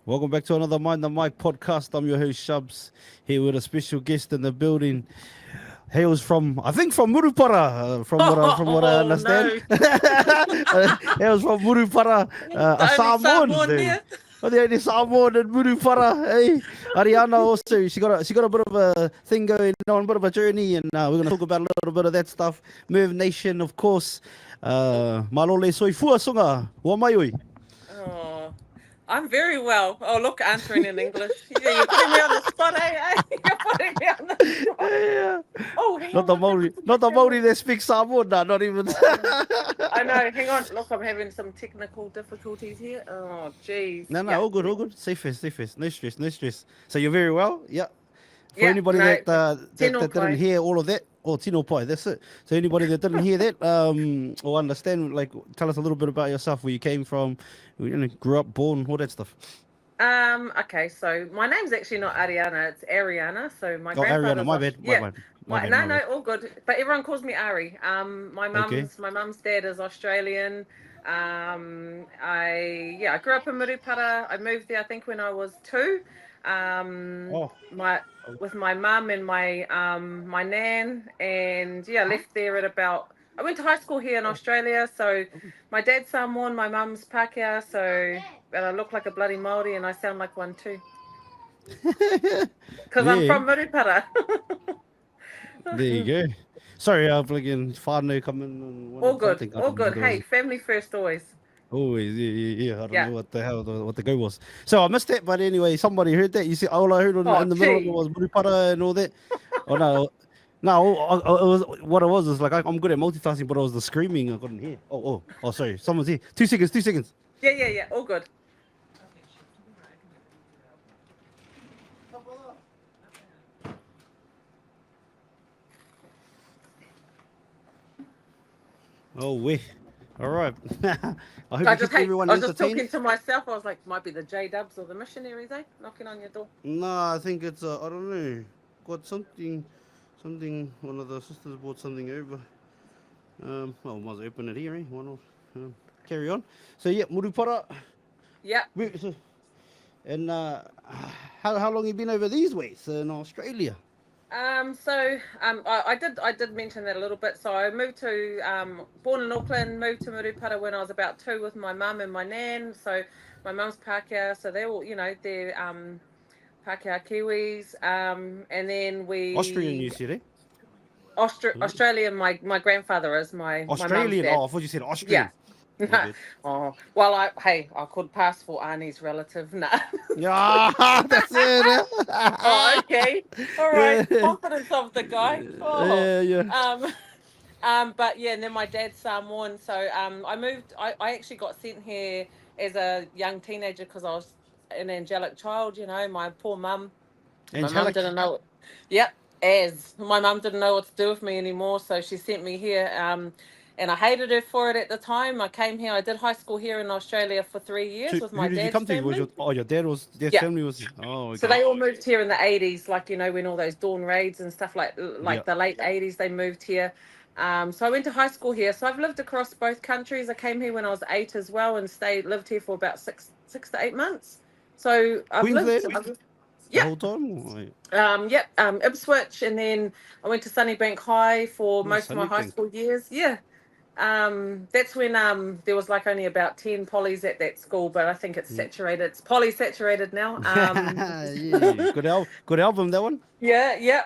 Welcome back to another Mind the Mic podcast. I'm your host Shubs, here with a special guest in the building. Hails from, I think, from Murupara, from what I Oh understand. no, Hails from Murupara, a the only Samoan. Samoan here. Oh, the only Samoan in Murupara. Hey, Arianna also, she got a bit of a thing going on, a bit of a journey, and we're gonna talk about a little bit of that stuff. Murvenation, of course. Malole soy fuasunga, wa mai oi. Oh, I'm very well. Oh, look, answering in English. Yeah, you're putting me on the spot, eh? You're putting me on the spot. Yeah. Oh, hang Not on, the what's Maori, happened to my not the camera? Maori that speak Samoan, nah, not even. I know. Hang on. Look, I'm having some technical difficulties here. Oh, jeez. No, no, Yeah, all good, all good. Safest, safest. No stress, no stress. So you're very well, yeah. For yeah. anybody No, that tino didn't pai. hear all of that, or Tino Pai, that's it. So anybody that didn't hear that, or understand, like, tell us a little bit about yourself, where you came from, grew up, born, all that stuff. Okay, so my name's actually not Ariana, it's Arianna. So my Oh, Ariana, grandfather's my Aus bad, my yeah. bad, my My bad, my no, bad. all good. But everyone calls me Ari. My Okay. mum's dad is Australian. I grew up in Murupara. I moved there I think when I was two. Oh, My with my mum and my nan, and yeah, I left there at about. I went to high school here in Australia, so my dad's Samoan, my mum's Pākehā, so and I look like a bloody Maori, and I sound like one too, because I'm yeah, from Murupara. there you go. Sorry, fucking whānau coming and All wanted good, something. I all don't know good. what it Hey, was. family first always. Always, yeah. I don't Yeah. know what the hell what the go was. So I missed that, but anyway, somebody heard that. You see, all I heard Oh, in the middle of it gee. was Murupara and all that. Oh no, no, it was what it was. Is like I'm good at multitasking, but it was the screaming I couldn't hear. Oh, sorry, someone's here. 2 seconds, 2 seconds. Yeah. All good. Oh, we. All right. I hope I you just kept hey, everyone I was just entertained. talking to myself. I was like, might be the J Dubs or the missionaries, eh? Knocking on your door. No, I think it's I don't know. Got something. One of the sisters brought something over. Well, might as well open it here, eh? Why not? Carry on. So yeah, Murupara. Yeah. So, and how long you been over these ways in Australia? I did mention that a little bit. So I moved to born in Auckland, moved to Murupara when I was about two with my mum and my nan. So my mum's Pākehā, so they're all they're Pākehā Kiwis. And then Austrian, we you said, eh? Australian. My grandfather is my mum's Australian. dad. Oh, I thought you said Yeah. Austrian. My bad. Oh well, I could pass for Arnie's relative. Nah. Yeah, that's it. Oh, okay. All right. Yeah, Confidence of the guy. Oh. yeah. Um. But yeah, and then my dad's Samoan. So I moved. I actually got sent here as a young teenager because I was an angelic child. My poor mum. My mum Angelic. didn't know. Yep, as my mum didn't know what to do with me anymore, so she sent me here. And I hated her for it at the time. I came here. I did high school here in Australia for 3 years So with who my did you dad's come to? Was family. your dad was dad's Yeah. family was? Oh, So okay. they all moved here in the 80s, like when all those dawn raids and stuff Yeah. like the late 80s, they moved here. So I went to high school here. So I've lived across both countries. I came here when I was 8 as well, and lived here for about six to 8 months. So Queensland the yeah, whole time. Oh, yeah. yep, Ipswich, and then I went to Sunnybank High for Oh, most of my high Sunnybank. school years. Yeah, that's when there was like only about 10 polys at that school, but I think it's Mm. saturated. It's poly saturated now. Yeah, good album that one. Yeah.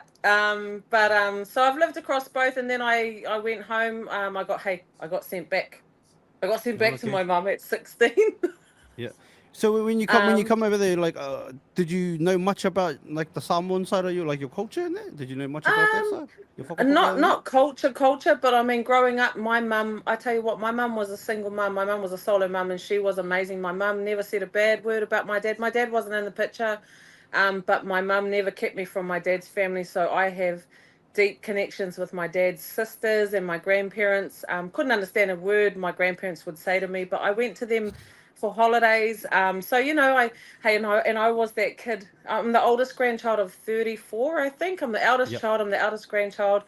But so I've lived across both, and then I went home. I got sent back. I got sent Oh, back to okay. my mum at 16. Yeah. So when you um, come over there, like, did you know much about like the Samoan side of you, like your culture in there? Did you know much about that um, side? Your not whakapapa and that? not culture, but I mean, growing up, my mum. I tell you what, my mum was a single mum. My mum was a solo mum, and she was amazing. My mum never said a bad word about my dad. My dad wasn't in the picture, but my mum never kept me from my dad's family. So I have deep connections with my dad's sisters and my grandparents. Couldn't understand a word my grandparents would say to me, but I went to them for holidays. So I was that kid. I'm the oldest grandchild of 34, I think. I'm the eldest Yep. child. I'm the eldest grandchild.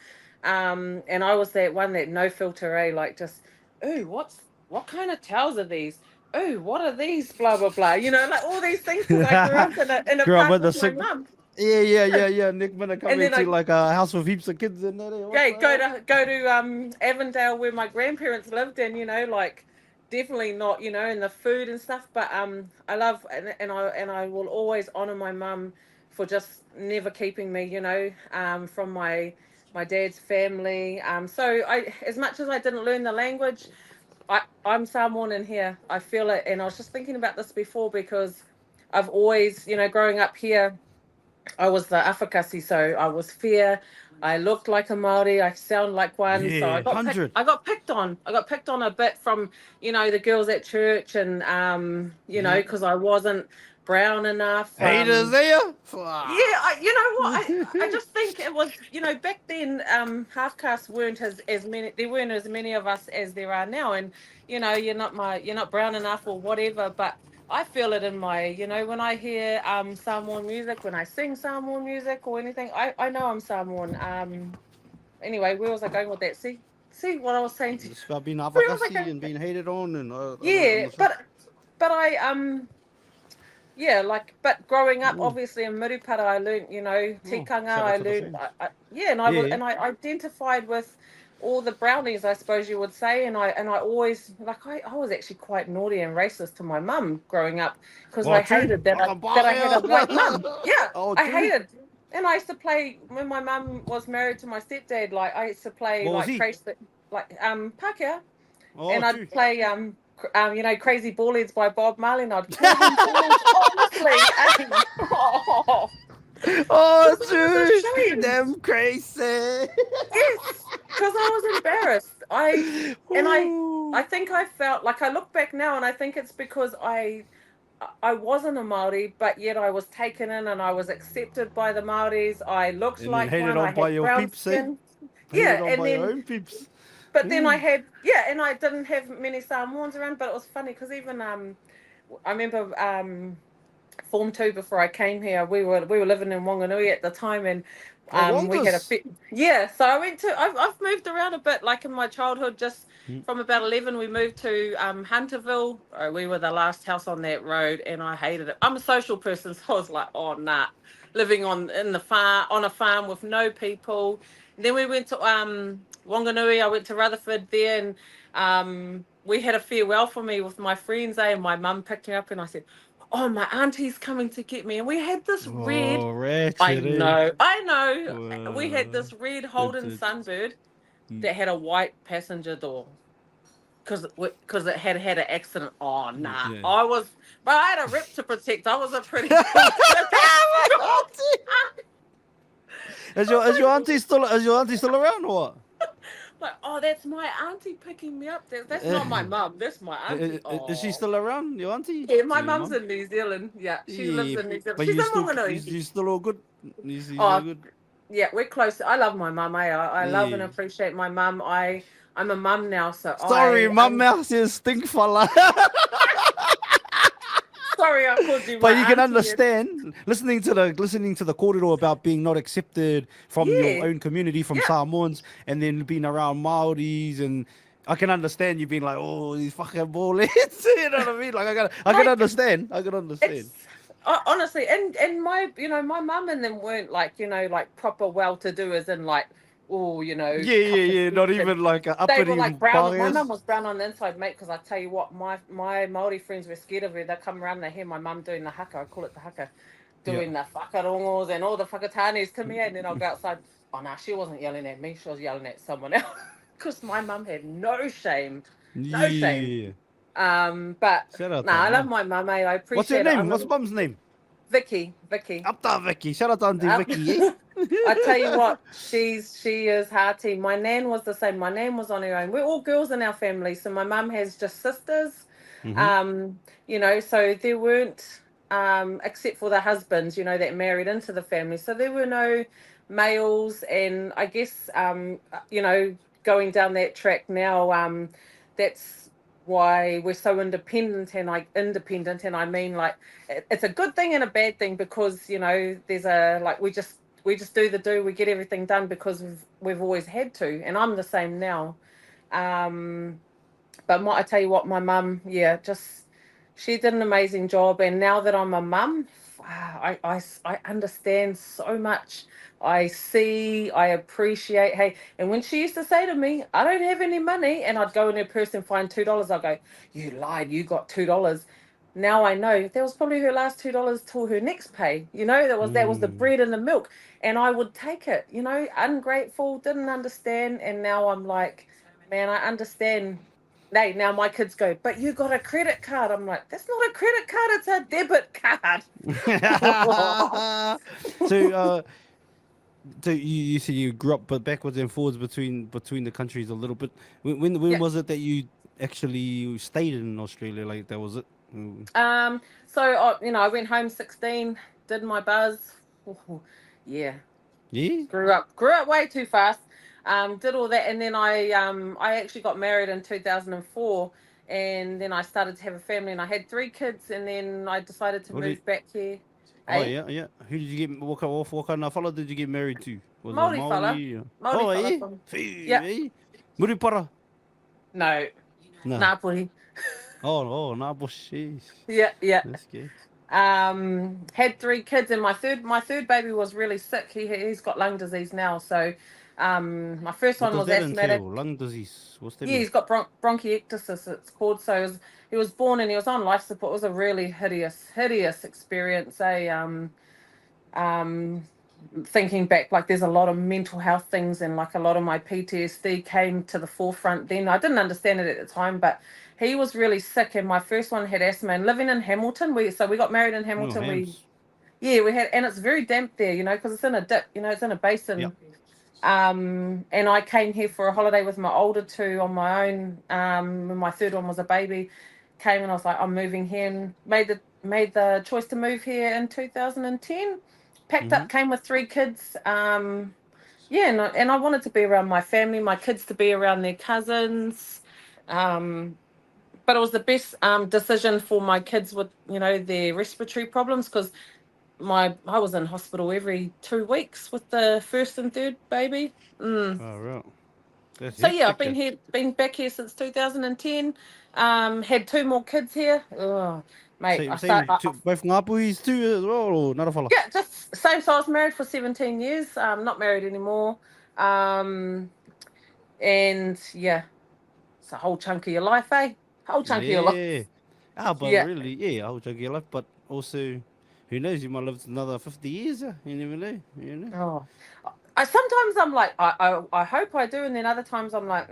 And I was that one that no filter, like just, ooh, what kind of towels are these? oh, what are these? Blah blah blah. You know, like all these things because I grew up in a Grew up park with the with my sick. mum. Yeah. Nick gonna come And then into I like a house with heaps of kids in there. What yeah, the hell? go to Avondale where my grandparents lived, and you know, like definitely not, you know, in the food and stuff. But I love and I will always honor my mum for just never keeping me, you know, from my dad's family. So I, as much as I didn't learn the language, I'm Samoan in here. I feel it, and I was just thinking about this before because I've always, you know, growing up here. I was the afakasi, so I was fair. I looked like a Maori. I sound like one. So Yeah, 100. I got picked on. I got picked on a bit from, you know, the girls at church, and you know, Yeah. because I wasn't brown enough. Haters there. Yeah, Fuck. you know what? I just think it was, you know, back then, half castes weren't as many. There weren't as many of us as there are now, and you know, you're not brown enough or whatever. But I feel it in my, you know, when I hear Samoan music, when I sing Samoan music or anything, I know I'm Samoan. Anyway, where was I going with that? See what I was saying to you. It's about being Where was I avakasi going? and being hated on, and I don't Yeah, understand. but I yeah, like, but growing up, Mm. obviously in Murupara, I learned, you know, Oh, tikanga. shout out I to the learned, fans. yeah, and Yeah. I identified with all the brownies, I suppose you would say, and I always like I was actually quite naughty and racist to my mum growing up because I Oh, true. hated that Fucking I had a white mum. bakea. Yeah, Oh, I true. hated, and I used to play when my mum was married to my stepdad. Like I used to play What was like he? trace, like Pākehā, Oh, and true. I'd play you know, Crazy Ballheads by Bob Marley, and I'd call him Ballheads, honestly. And, oh, Oh, because I was true. ashamed. Them crazy. Yes, because I was embarrassed. And I Ooh. think I felt like I look back now, and I think it's because I wasn't a Maori, but yet I was taken in and I was accepted by the Maoris. I looked And then like hated one. I on by had your brown peeps, eh? skin. Hated Yeah, on and by your then own peeps. but then I Mm. had, yeah, and I didn't have many Samoans around, but it was funny because even I remember Form 2 before I came here. We were living in Wanganui at the time, and Oh, we had a Wongas. fit. Yeah, so I went to. I've moved around a bit, like in my childhood. Just Mm. from about 11, we moved to Hunterville. We were the last house on that road, and I hated it. I'm a social person, so I was like, oh nah, living on a farm with no people. And then we went to Wanganui. I went to Rutherford there, and we had a farewell for me with my friends. And my mum picked me up, and I said, oh, my auntie's coming to get me. And we had this red, Oh, ratchet, eh? I know, we had Uh, this red Holden vintage. Sunbird Mm. that had a white passenger door because it had had an accident. Oh, nah. Yeah. But I had a rep to protect. I was a pretty good Is your auntie still around or what? like, oh, that's my auntie picking me up. That's Uh, not my mum. That's my auntie. is she Oh. still around, your auntie? Yeah, So my your mum's mum? in New Zealand. Yeah, she lives Yeah, in New Zealand. but She's in Wanganui. you still all good. You all Oh, good. yeah, we're close. I love my mum. I love and Yeah. appreciate my mum. I'm a mum now, so Sorry, mum mouse is stink fella. sorry I called you But my you can auntie. understand listening to the corridor about being not accepted from your Yeah, own community, from yeah. Samoans, and then being around Maoris, and I can understand you being like, oh, these fucking ballheads. You know what I mean? Like I can Like understand. I can understand. it's honestly, and my, you know, my mum and them weren't like, you know, like proper well-to-do as in like, oh, you know, couple Yeah. Not cents. And even like a they were uppity like brown. My mum barriers. was brown on the inside, mate. Because I tell you what, my Maori friends were scared of her. They come around, they hear my mum doing the haka. I call it the haka, Yeah. doing the whakarongos and all the whakatanes to me, and then I'll go outside. Oh no, she wasn't yelling at me. She was yelling at someone else. Because my mum had no shame, no shame. Yeah. But Shout out no, to I love mum. my mum. I What's her appreciate it. name? I'm What's a mum's name? Vicky. Up there, Vicky. Shout out to Auntie Up. Vicky, eh? I tell you what, she is hearty. My nan was the same. My nan was on her own. We're all girls in our family, so my mum has just sisters. Mm-hmm. You know, so there weren't except for the husbands, you know, that married into the family. So there were no males, and I guess you know, going down that track now, that's why we're so independent, and like independent, and I mean like it's a good thing and a bad thing because you know there's a like we just do we get everything done because we've always had to, and I'm the same now. um but I tell you what, my mum, yeah, just she did an amazing job. And now that I'm a mum, wow, I understand so much. I see, I appreciate. Hey, and when she used to say to me, I don't have any money, and I'd go in her purse and find $2, I'd go, you lied, you got $2. Now I know that was probably her last $2 till her next pay. That was the Mm. bread and the milk. And I would take it, ungrateful, didn't understand. And now I'm like, man, I understand. Hey, now my kids go, but you got a credit card. I'm like, that's not a credit card, it's a debit card. So, so you see you grew up but backwards and forwards between the countries a little bit. When Yeah. was it that you actually stayed in Australia? Like that was it? Mm. So I went home 16, did my buzz. Ooh, yeah, Yeah. grew up way too fast. Did all that, and then I actually got married in 2004, and then I started to have a family, and I had 3 kids, and then I decided to What did? move back here. Oh Eh? yeah, yeah. Who did you get? What kind of fella did you get married to? Was it a Maori fella, Maori? Maori Oh fella yeah. from. Phew, Yeah, eh? Murupara. no, Nah. Napoli. Oh, nah, bush. Yeah, yeah. That's good. Had 3 kids, and my third baby was really sick. He's got lung disease now. So, my first What one does was that asthmatic. entail? Lung disease. What's that Yeah, mean? he's got bronchiectasis, it's called. So he was born and he was on life support. It was a really hideous experience. Um, Thinking back, like there's a lot of mental health things, and like a lot of my PTSD came to the forefront then. I didn't understand it at the time, but he was really sick, and my first one had asthma. And living in Hamilton, we got married in No Hamilton. hams. We had, and it's very damp there, because it's in a dip, it's in a Yeah. basin. And I came here for a holiday with my older 2 on my own. When my third one was a baby, came, and I was like, I'm moving here, and made the choice to move here in 2010. Packed Mm-hmm. up, came with 3 kids. Yeah, and I wanted to be around my family, my kids to be around their cousins. Um, but it was the best decision for my kids with their respiratory problems, because my I was in hospital every 2 weeks with the first and third baby. Mm. Oh right. That's So yeah, I've hectic. been here, been back here since 2010. Had 2 more kids here. Oh, mate, Same, same. Both ngapuis too as well, or not a fella? yeah, just same. So I was married for 17 years. Not married anymore. Um, and yeah, it's a whole chunk of your life, eh? Whole chunk of your life. Yeah. Ah, but Yeah. really, yeah, I would joke your life, but also, who knows? You might live another 50 years. You never know. You know. Oh, I sometimes I'm like, I hope I do, and then other times I'm like,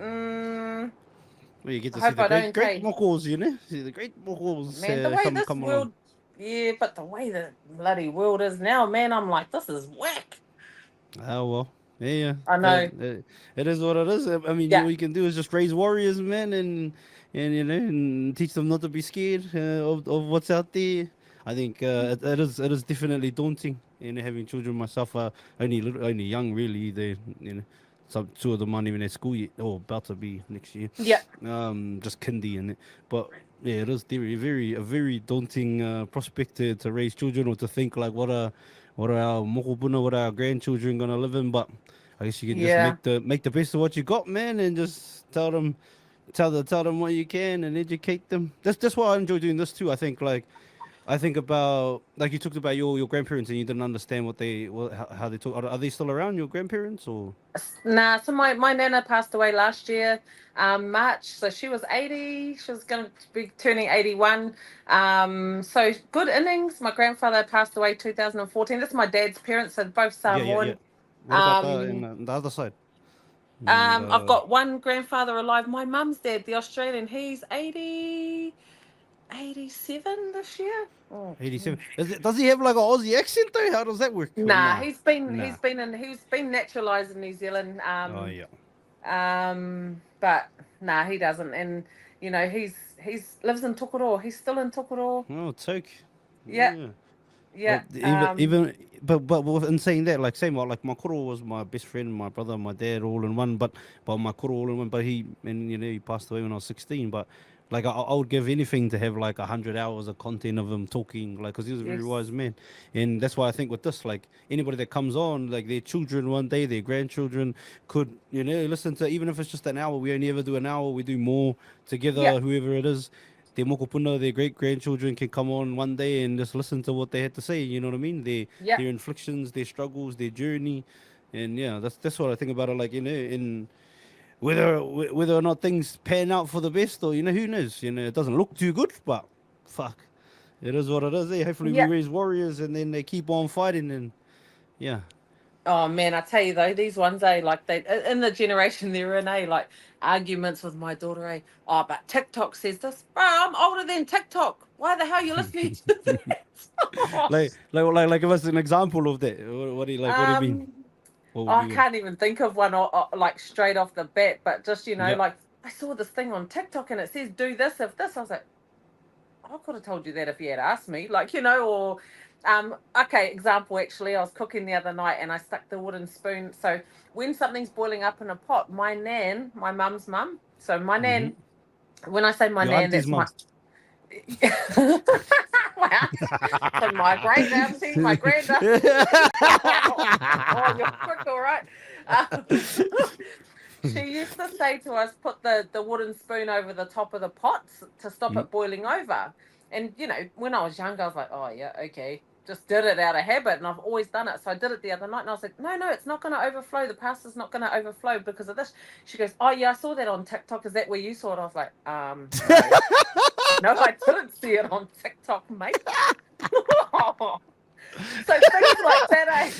Well, you get I to see hope the I great, don't. great Hey, mokos, you know. See the great mokos man, the way this come along. world, yeah, but the way the bloody world is now, man, I'm like, this is whack. Oh well, yeah, I know. it is what it is. I mean, Yeah, all you can do is just raise warriors, man, and and teach them not to be scared of what's out there. I think it is definitely daunting. Having children myself, only young really. They some 2 of them aren't even at school yet, or about to be next year. yeah, Just kindy and but yeah, it is a very daunting prospect to raise children or to think like what are our mokopuna, what are our grandchildren gonna live in? But I guess you can just yeah, make the best of what you got, man, and just tell them what you can and educate them. That's why I enjoy doing this too. I think about like you talked about your grandparents and you didn't understand how they talk. Are they still around, your grandparents, or? Nah, so my nana passed away last year, March. So she was 80. She was going to be turning 81. So good innings. My grandfather passed away 2014. That's my dad's parents, so both Yeah, yeah, yeah. Samoan. What about Um, the other side? And I've got one grandfather alive. My mum's dad, the Australian. He's 87 this year. Oh. 87. Does he have like an Aussie accent though? How does that work? Or Nah, nah? he's been Nah. he's been in he's been naturalized in New Zealand. Oh yeah. But nah, he doesn't. And he's lives in Tokoro. He's still in Tokoro. Oh, toke. Yeah, Yeah. yeah. In saying that, like same like my koro was my best friend, my brother, my dad, all in one. But my koro all in one. But he passed away when I was 16. But like I would give anything to have like 100 hours of content of him talking, like because he was a very wise Yes. man. And that's why I think with this, like anybody that comes on, like their children one day, their grandchildren could listen to, even if it's just an hour. We only ever do an hour. We do more Yeah. together, whoever it is. their mokopuna, their great grandchildren can come on one day and just listen to what they had to say. You know what I mean? Yeah. Their inflictions, their struggles, their journey, and yeah, that's what I think about it. Like in whether or not things pan out for the best, or who knows. It doesn't look too good, but fuck, it is what it is. Hopefully we Yeah. raise warriors, and then they keep on fighting, and yeah. Oh man, I tell you though, these ones, like they in the generation they're in, like arguments with my daughter, oh, but TikTok says this, bro. I'm older than TikTok. Why the hell are you listening to that? Like give us an example of that. What do you like? What do you mean? um, What would I be one? can't even think of one like straight off the bat, but just Yeah. like I saw this thing on TikTok and it says do this if this. I was like, I could have told you that if you had asked me, like, or okay, example, actually, I was cooking the other night and I stuck the wooden spoon. So when something's boiling up in a pot, my nan, my mum's mum, so my Mm-hmm. nan, when I say my Your nan, auntie's that's my mom. my aunt, so my great auntie, my granddad. Oh, you're quick, all right. Um, she used to say to us, put the wooden spoon over the top of the pot to stop Mm. it boiling over. And, when I was younger, I was like, oh, yeah, okay. Just did it out of habit. And I've always done it. So I did it the other night. And I was like, no, it's not going to overflow. The pasta's not going to overflow because of this. She goes, oh, yeah, I saw that on TikTok. Is that where you saw it? I was like, no. No, I didn't see it on TikTok, mate. So things like that,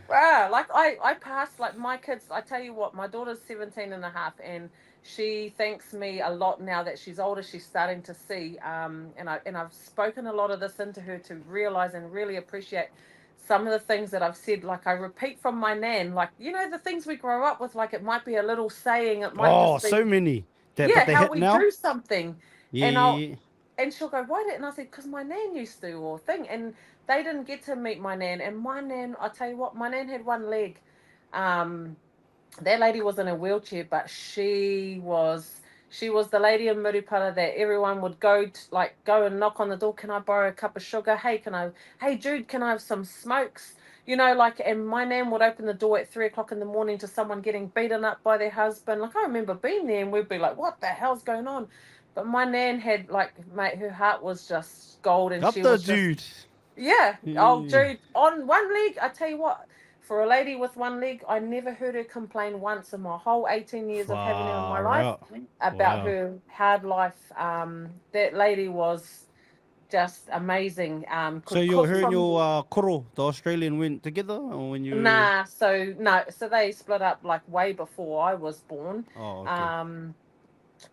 Wow, like I passed like my kids, I tell you what, my daughter's 17 and a half and she thanks me a lot now that she's older, she's starting to see and I've spoken a lot of this into her to realize and really appreciate some of the things that I've said, like I repeat from my nan, like the things we grow up with, like it might be a little saying, it might Oh, just be, so many. But yeah, they how hit we now. do something. Yeah, And yeah, I'll yeah. and she'll go, why did, and I said, because my nan used to, or thing. And they didn't get to meet my nan. And my nan, I tell you what, my nan had one leg. Um, that lady was in a wheelchair, but she was the lady in Murupara that everyone would go and knock on the door. Can I borrow a cup of sugar? Hey Jude, can I have some smokes? And my nan would open the door at 3 o'clock in the morning to someone getting beaten up by their husband. Like I remember being there and we'd be like, what the hell's going on? But my nan had mate, her heart was just gold and Up she the was just, dude. yeah. Oh, Yeah. dude, on one leg, I tell you what, for a lady with one leg, I never heard her complain once in my whole 18 years of having her in my Far life out. about Wow. her hard life. That lady was just amazing. So Could your cook her and from, your koro, the Australian, went together, or when you? nah, so no, so they split up like way before I was born. Oh, okay. Um,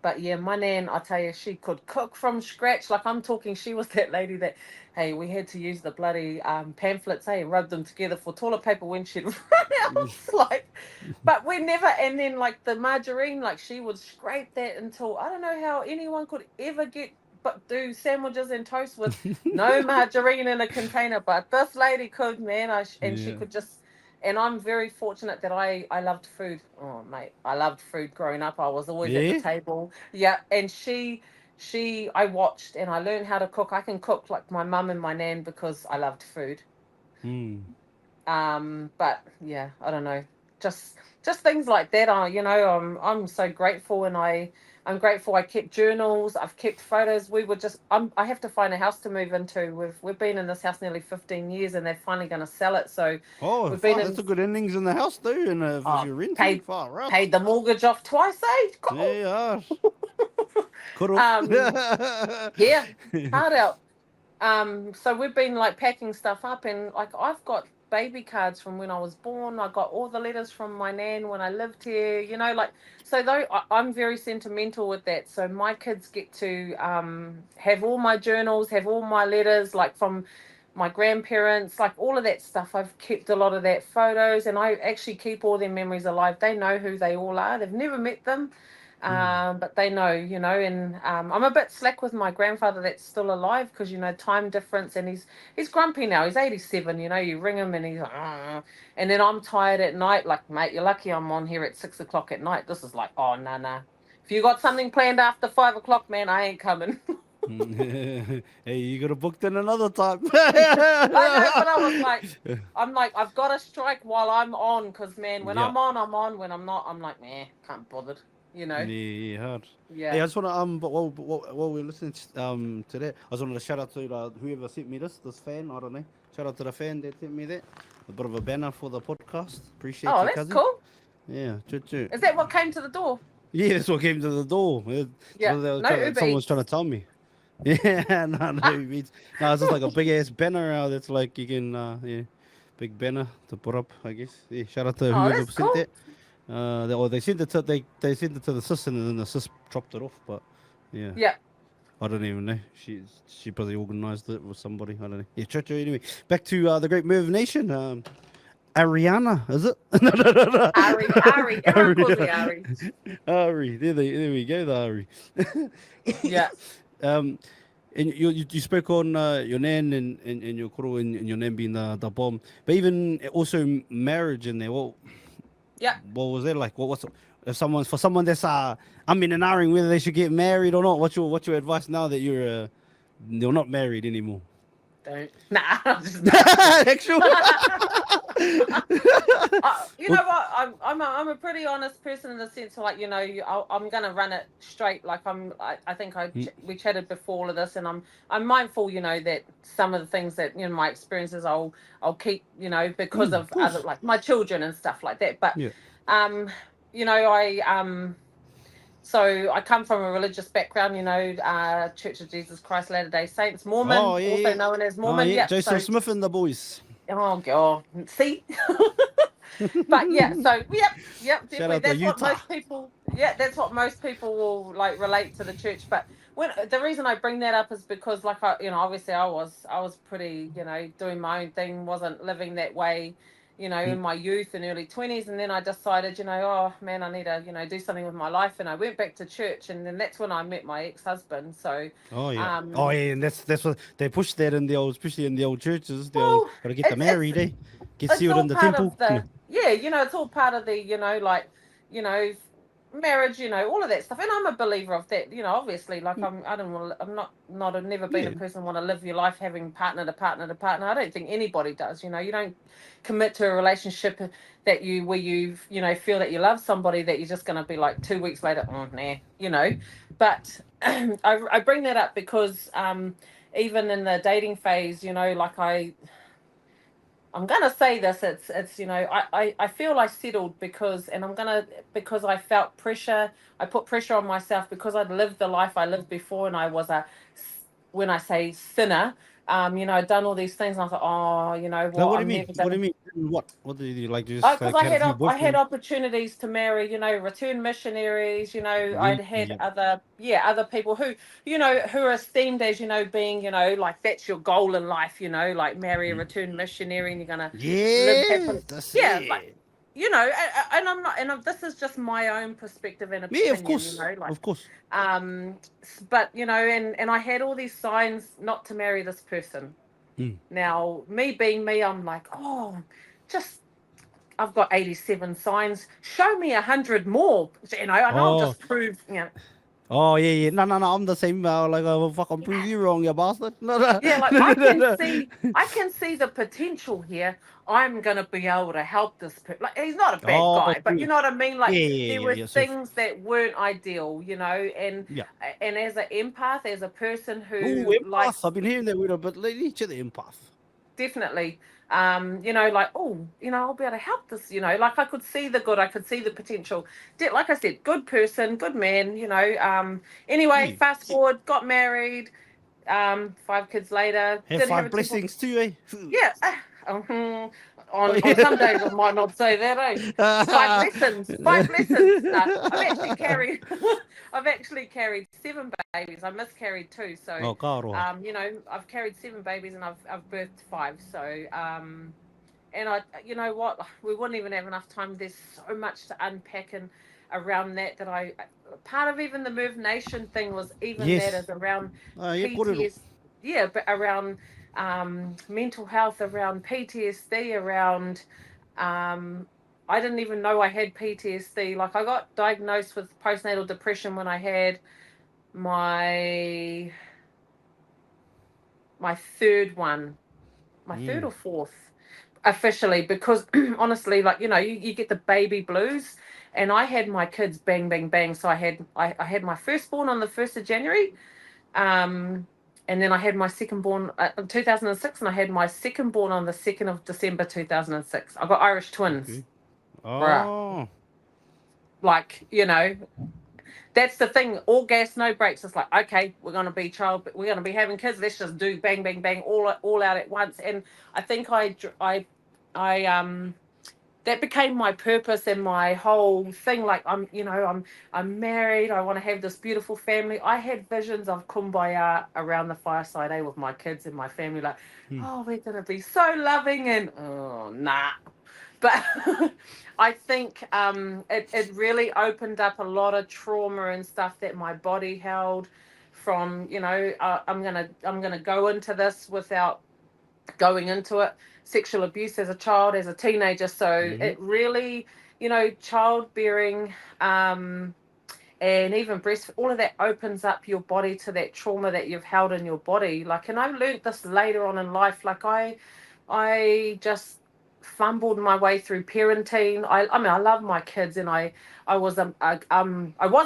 But yeah, my nan, I tell you, she could cook from scratch. Like I'm talking, she was that lady that, hey, we had to use the bloody pamphlets, hey, and rub them together for toilet paper when she'd run out. But we never, and then like the margarine, like she would scrape that until I don't know how anyone could ever but do sandwiches and toast with no margarine in a container. But this lady could, man, and she Yeah. could just, and I'm very fortunate that I loved food. Oh mate, I loved food growing up. I was always at the Yeah. table. Yeah, and she I watched and I learned how to cook. I can cook like my mum and my nan because I loved food. Hmm. But yeah, I don't know. Just things like that. I'm so grateful, and I'm grateful. I kept journals. I've kept photos. I have to find a house to move into. We've been in this house nearly 15 years, and they're finally going to sell it. So Oh, we've been fuck, that's in. a good innings in the house though, and if Oh, you're renting, paid far out. paid the mortgage off twice, eh? Cool. Yeah. Koro. Um, yeah, hard out. So we've been like packing stuff up, and like I've got baby cards from when I was born. I got all the letters from my nan when I lived here. So though I'm very sentimental with that. So my kids get to have all my journals, have all my letters, like from my grandparents, like all of that stuff. I've kept a lot of that photos, and I actually keep all their memories alive. They know who they all are. They've never met them, Hmm. but they know, and I'm a bit slack with my grandfather that's still alive because time difference, and he's grumpy now. He's 87. You ring him and he's and then I'm tired at night. Like mate, you're lucky I'm on here at 6 o'clock at night. This is like, oh no no. If you got something planned after 5 o'clock, man, I ain't coming. Hey, you got to booked in another time. I know, but I'm like, I've got to strike while I'm on, because man, when Yeah. I'm on, I'm on. When I'm not, I'm like, man, can't bothered. you know. Yeah, hard. Hey, Yeah. I just want to but while we're listening to that, I just wanted to shout out to whoever sent me this fan. I don't know. Shout out to the fan that sent me that. A bit of a banner for the podcast. Appreciate Oh, you, that's cousin. cool. Yeah, choo choo. Is that what came to the door? Yeah, that's what came to the door. That's Yeah. what No Uber someone was trying to Eats. tell me. Yeah, no, it's just like a big ass banner that's like you can, yeah, big banner to put up, I guess. Yeah, shout out to Oh, whoever that's sent cool. that. They sent it to they sent it to the assistant and then the assist dropped it off. But yeah, Yeah. I don't even know. She probably organised it with somebody. I don't know. Yeah, church. Anyway, back to the great Murvenation. Arianna, is it? No, no, no, no. Ari. Everyone calls me Ari, Ari. Ari. There we go, the Ari. Yeah. um, and you spoke on your nan and your koro and your nan being the bomb, but even also marriage in there. Yeah. What was it like? What's if someone that's I'm in an arguing whether they should get married or not? What's your advice now that you're not married anymore? Don't. Nah, I'm just kidding. Actual. You What? know what? I'm a pretty honest person in the sense of like, you know, I'm gonna run it straight. Like I think Mm, we chatted before all of this, and I'm mindful, you know, that some of the things that, you know, my experiences I'll keep, you know, because of of other, course. like my children and stuff like that. But Yeah. um, you know, so I come from a religious background, you know, Church of Jesus Christ Latter-day Saints, Oh Mormon, yeah, also yeah. known as Oh Mormon. yeah. Yep. Joseph So Smith and the boys. oh god, see. But yeah, so yep, Shout definitely. out to That's what Utah. most people. Yeah, that's what most people will like relate to the church. But when the reason I bring that up is because, like, you know, obviously I was pretty, you know, doing my own thing, wasn't living that way, you know, Mm. in my youth and early 20s, and then I decided, you know, oh man, I need to, you know, do something with my life, and I went back to church, and then that's when I met my ex-husband. So, Oh yeah. Oh um, yeah, and that's what they push that in the old, especially in the old churches. The old well, gotta get the it's married, eh? Get it's sealed all in the part temple. of the, yeah, you know, it's all part of the, you know, like, you know, marriage, you know, all of that stuff. And I'm a believer of that, you know, obviously, like I don't want to, I'm not I've never been a Yeah. person who want to live your life having partner to partner to partner. I don't think anybody does. You know, you don't commit to a relationship that you where you know, feel that you love somebody that you're just going to be like 2 weeks later, oh nah, you know. But I bring that up because even in the dating phase, you know, like I'm gonna say this. It's you know, I feel I settled because, and because I felt pressure. I put pressure on myself because I'd lived the life I lived before, and I was when I say sinner, you know, I'd done all these things, and I thought, oh, you know Like what, I'm never what do gonna. you mean? What did you like? Just Because like had a few I had boyfriends? opportunities to marry, you know, return missionaries. You know, I'd had Yeah. other people who, you know, who are esteemed as, you know, being, you know, like that's your goal in life. You know, like marry a Mm. return missionary, and you're gonna live Yeah, happily. that's Yeah, like, it. you know, and I'm not, and this is just my own perspective and Yeah, of opinion. You course, know, like, of course. but you know, and I had all these signs not to marry this person. Mm. Now, me being me, I'm like, oh, just I've got 87 signs. Show me 100 more, you know, and I'll Oh, just prove, you know, oh yeah, yeah. No, no, no. I'm the same. Like, fucking prove yeah, you wrong, you bastard. No, no, yeah, like no, no, no. I can see the potential here. I'm gonna be able to help this person. Like, he's not a bad Oh, guy, but yeah, you know what I mean. Like, yeah, there yeah, were yeah. So, things that weren't ideal, you know, yeah. and as an empath, as a person Oh, who empath. likes I've been hearing that word, but like each of the empath. definitely you know, like, oh, you know, I'll be able to help this, you know, like I could see the good, I could see the potential. Like I said, good person, good man, you know. Anyway, Yeah. fast forward, got married, 5 kids later, Have didn't have a five typical. blessings too, eh? Yeah. Oh, On some yeah. days I might not say that, eh? 5 lessons, 5 lessons. No, I've actually carried I've actually carried 7 babies. I miscarried 2. So Oh, caro. you know, I've carried 7 babies and I've birthed 5. So and I, you know what, we wouldn't even have enough time. There's so much to unpack and around that I part of even the Murvenation thing was even that Yes. is around Yeah, korero. PTS, yeah, but around mental health, around PTSD, around um, I didn't even know I had PTSD. Like I got diagnosed with postnatal depression when I had my my third one, my third Mm. or fourth officially, because honestly, like, you know, you get the baby blues, and I had my kids bang, bang, bang. So I had my firstborn on the 1st of January. And then I had my secondborn in 2006, and I had my secondborn on the 2nd of December 2006. I got Irish twins. Okay. Bruh. Oh. Like, that's the thing. All gas, no brakes. It's like, okay, we're gonna be having kids. Let's just do bang, bang, bang, all out at once. And I think that became my purpose and my whole thing. Like, I'm married. I want to have this beautiful family. I had visions of kumbaya around the fireside, with my kids and my family. Like, oh, we're gonna be so loving, and oh, nah. But I think it really opened up a lot of trauma and stuff that my body held from. I'm gonna go into this without going into it. Sexual abuse as a child, as a teenager. So it really, childbearing, and even breast, all of that opens up your body to that trauma that you've held in your body. Like, and I learned this later on in life. Like, I just fumbled my way through parenting. I mean, I love my kids, and I was a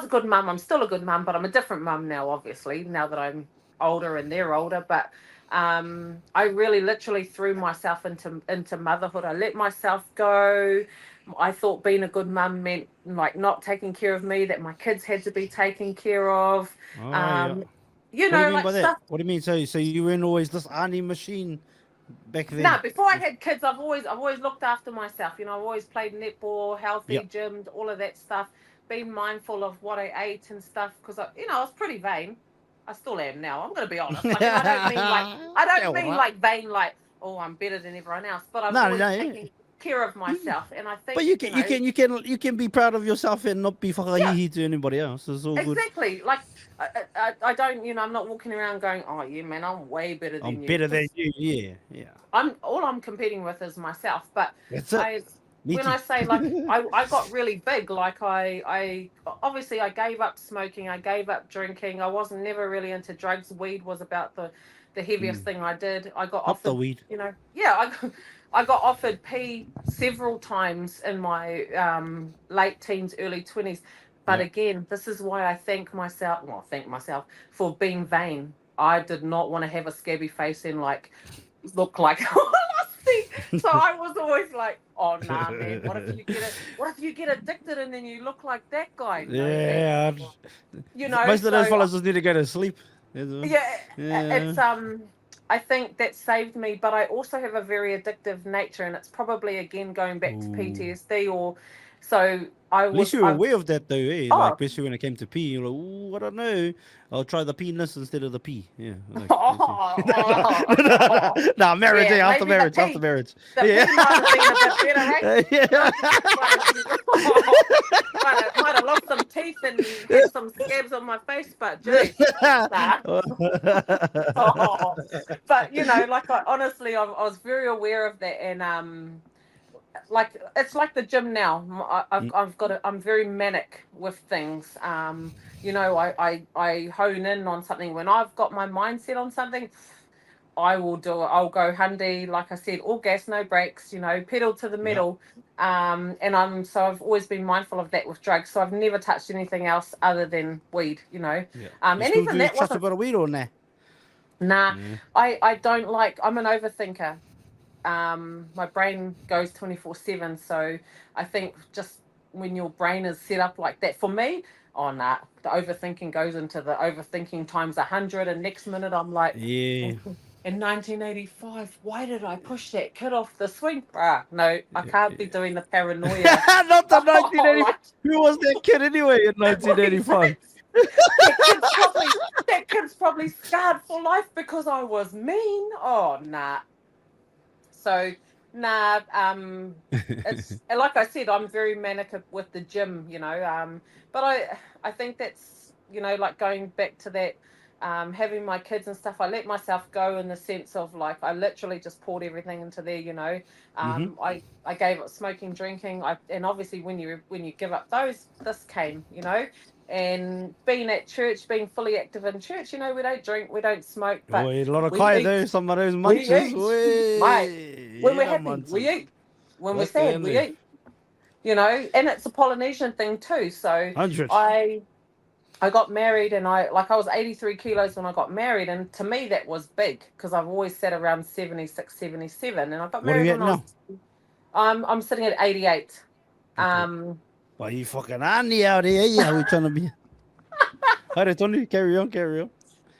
good mum. I'm still a good mum, but I'm a different mum now, obviously, now that I'm older and they're older. But I really literally threw myself into motherhood. I let myself go. I thought being a good mum meant like not taking care of me, that my kids had to be taken care of. Oh, yeah. What do you mean like by that? stuff. What do you mean? So you weren't always this auntie machine back then? No, before I had kids, I've always looked after myself. I've always played netball, healthy, gymmed, all of that stuff. Being mindful of what I ate and stuff, because I was pretty vain. I still am now. I'm going to be honest. Like, and I don't mean like vain, like, oh, I'm better than everyone else. But I've always taken care of myself, and I think. But you can be proud of yourself and not be whakahihi to anybody else. It's all good. Exactly. Like, I don't. I'm not walking around going, oh yeah, man, I'm way better than you. I'm better than you. Yeah. I'm competing with is myself. But that's it. I say, like, I got really big. Like, I obviously I gave up smoking. I gave up drinking. I wasn't never really into drugs. Weed was about the heaviest thing I did. I got offered the weed. I got offered P several times in my late teens, early 20s. But again, this is why I thank myself for being vain. I did not want to have a scabby face and like look like so I was always like, oh nah, man, what if you get addicted and then you look like that guy? Yeah. Most of those fellas just need to go to sleep. It's I think that saved me, but I also have a very addictive nature, and it's probably again going back to PTSD At least you were aware of that though, eh? Like, especially when it came to pee, you're like, ooh, I don't know. I'll try the penis instead of the pee. Yeah. Like, nah, marriage, after marriage. The pee might have been a bit better, right? Might have lost some teeth and had some scabs on my face, but geez, but like honestly, I was very aware of that, and like it's like the gym now. I'm very manic with things. I hone in on something when I've got my mindset on something. I will do it. I'll go hundy, like I said, all gas, no brakes. Pedal to the metal. And I've always been mindful of that with drugs. So I've never touched anything else other than weed. And even that wasn't a bit of weed or nah. Nah, I don't like. I'm an overthinker. My brain goes 24/7, so I think just when your brain is set up like that, for me, the overthinking goes into the overthinking times 100, and next minute I'm like, in 1985, why did I push that kid off the swing? No, I can't be doing the paranoia. Not the 1985. Who was that kid anyway in 1985? That kid's probably scarred for life because I was mean. Oh, nah. So, nah, it's like I said, I'm very manic with the gym, but I think that's, like going back to that, having my kids and stuff, I let myself go in the sense of like, I literally just poured everything into there, I gave up smoking, drinking, and obviously when you give up those, this came, and being at church, being fully active in church, we don't drink, we don't smoke, but a lot of kaya there, some of those munches. When we're happy, we eat. When we're sad, we eat. and it's a Polynesian thing too. So 100. I got married, and I was 83 kilos when I got married, and to me that was big because I've always sat around 76, 77, and I got What are married you when at I was now? I'm sitting at 88. Okay. Um, Well, you fucking auntie out here. Yeah, we trying to be. All right, Tony, carry on, carry on.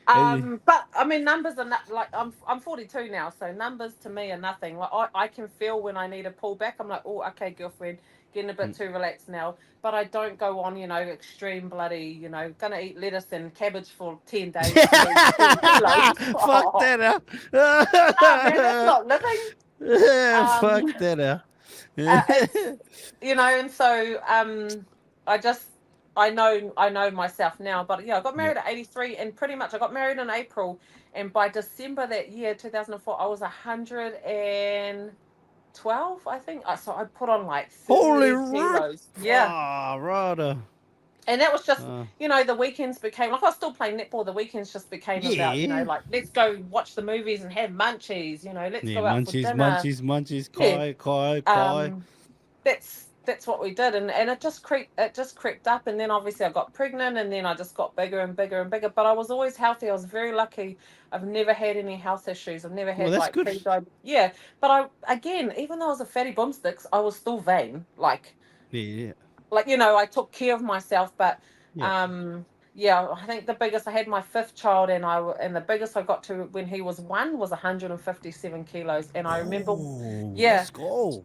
Hey, but I mean, numbers are not like I'm 42 now, so numbers to me are nothing. Like I can feel when I need to pull back. I'm like, oh, okay, girlfriend, getting a bit too relaxed now. But I don't go on, extreme bloody, gonna eat lettuce and cabbage for 10 days to lose 10 kilos. fuck Oh, that out. nah, man, that's not living. Fuck Um, that out. it's and so I just I know myself now, but yeah, I got Yep. married at 83, and pretty much I got married in April, and by December that year 2004 I was 112, I think. So I put on like Holy 30 kilos. Yeah. rada. And that was just, Uh, the weekends became like I was still playing netball. The weekends just became about, yeah. like, let's go watch the movies and have munchies, let's Yeah, go out for munchies, dinner. munchies, munchies, Yeah. kai. Um that's what we did, and it just crept up, and then obviously I got pregnant, and then I just got bigger and bigger and bigger, but I was always healthy. I was very lucky. I've never had any health issues. I've never Well, had that's like good. pre-diabetes. Yeah, but I, again, even though I was a fatty boomsticks, I was still vain, Yeah, I took care of myself. But yeah. yeah, I think the biggest, I had my fifth child, and the biggest I got to when he was one was 157 kilos, and I remember, Oh, yeah, let's go.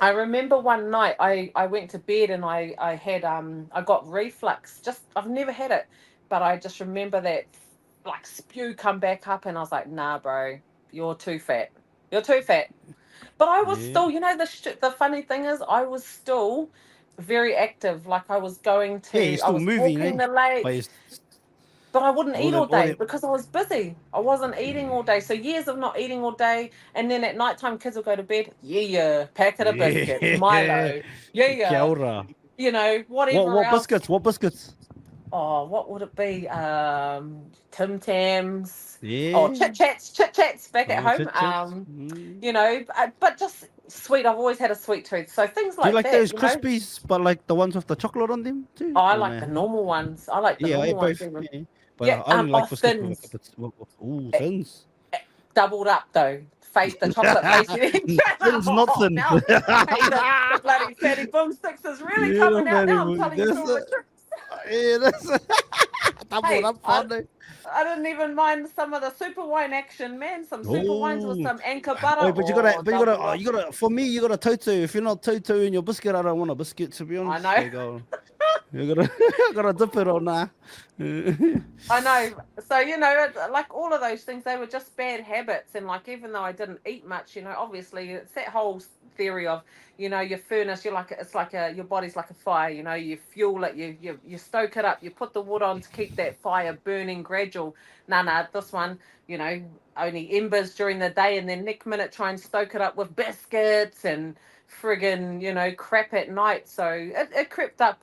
I remember one night I went to bed, and I had I got reflux. Just I've never had it, but I just remember that like spew come back up, and I was like, nah, bro, you're too fat. You're too fat. But I was Yeah. still, the funny thing is, I was still very active. Like Yeah, you're I still was moving, walking eh? the But lake, but I wouldn't eat all all day them. because I was busy. I wasn't eating all day. So years of not eating all day. And then at nighttime, kids will go to bed. Yeah, packet of biscuits, Yeah. Milo. Kia Yeah, ora. whatever What else. biscuits? What biscuits? Oh, what would it be? Tim Tams. Oh, Yeah. Chit Chats back at Oh, home. chits. Mm. But just sweet. I've always had a sweet tooth. So things Do you like like that, those crispies, but like the ones with the chocolate on them Oh, too? I Or like nah? the normal ones. I like the Yeah, I normal ones both. even. Yeah. But Yeah, I only like biscuits with like thins. a bit. Ooh, Eh, thins. Doubled up though. Face the chocolate face. Thins, not Oh, thin. now, hey, the bloody fatty boomsticks is really Yeah, coming the out. very Now I'm good. telling you That's all the it. tricks. Yeah, that's doubled Hey, up fun. I didn't even mind some of the super wine action, man. Some super wines with Oh, some anchor butter. oh, Oh, double up. you gotta. For me, you gotta toto. If you're not toto in your biscuit, I don't want a biscuit. To be I honest, know. they go. You gotta, you gotta dip it on that. I know. So, like all of those things, they were just bad habits. And like, even though I didn't eat much, obviously it's that whole theory of, your furnace, your body's like a fire, you fuel it, you stoke it up, you put the wood on to keep that fire burning gradual. Nah, this one, only embers during the day, and then next minute try and stoke it up with biscuits and friggin', crap at night. So it crept up.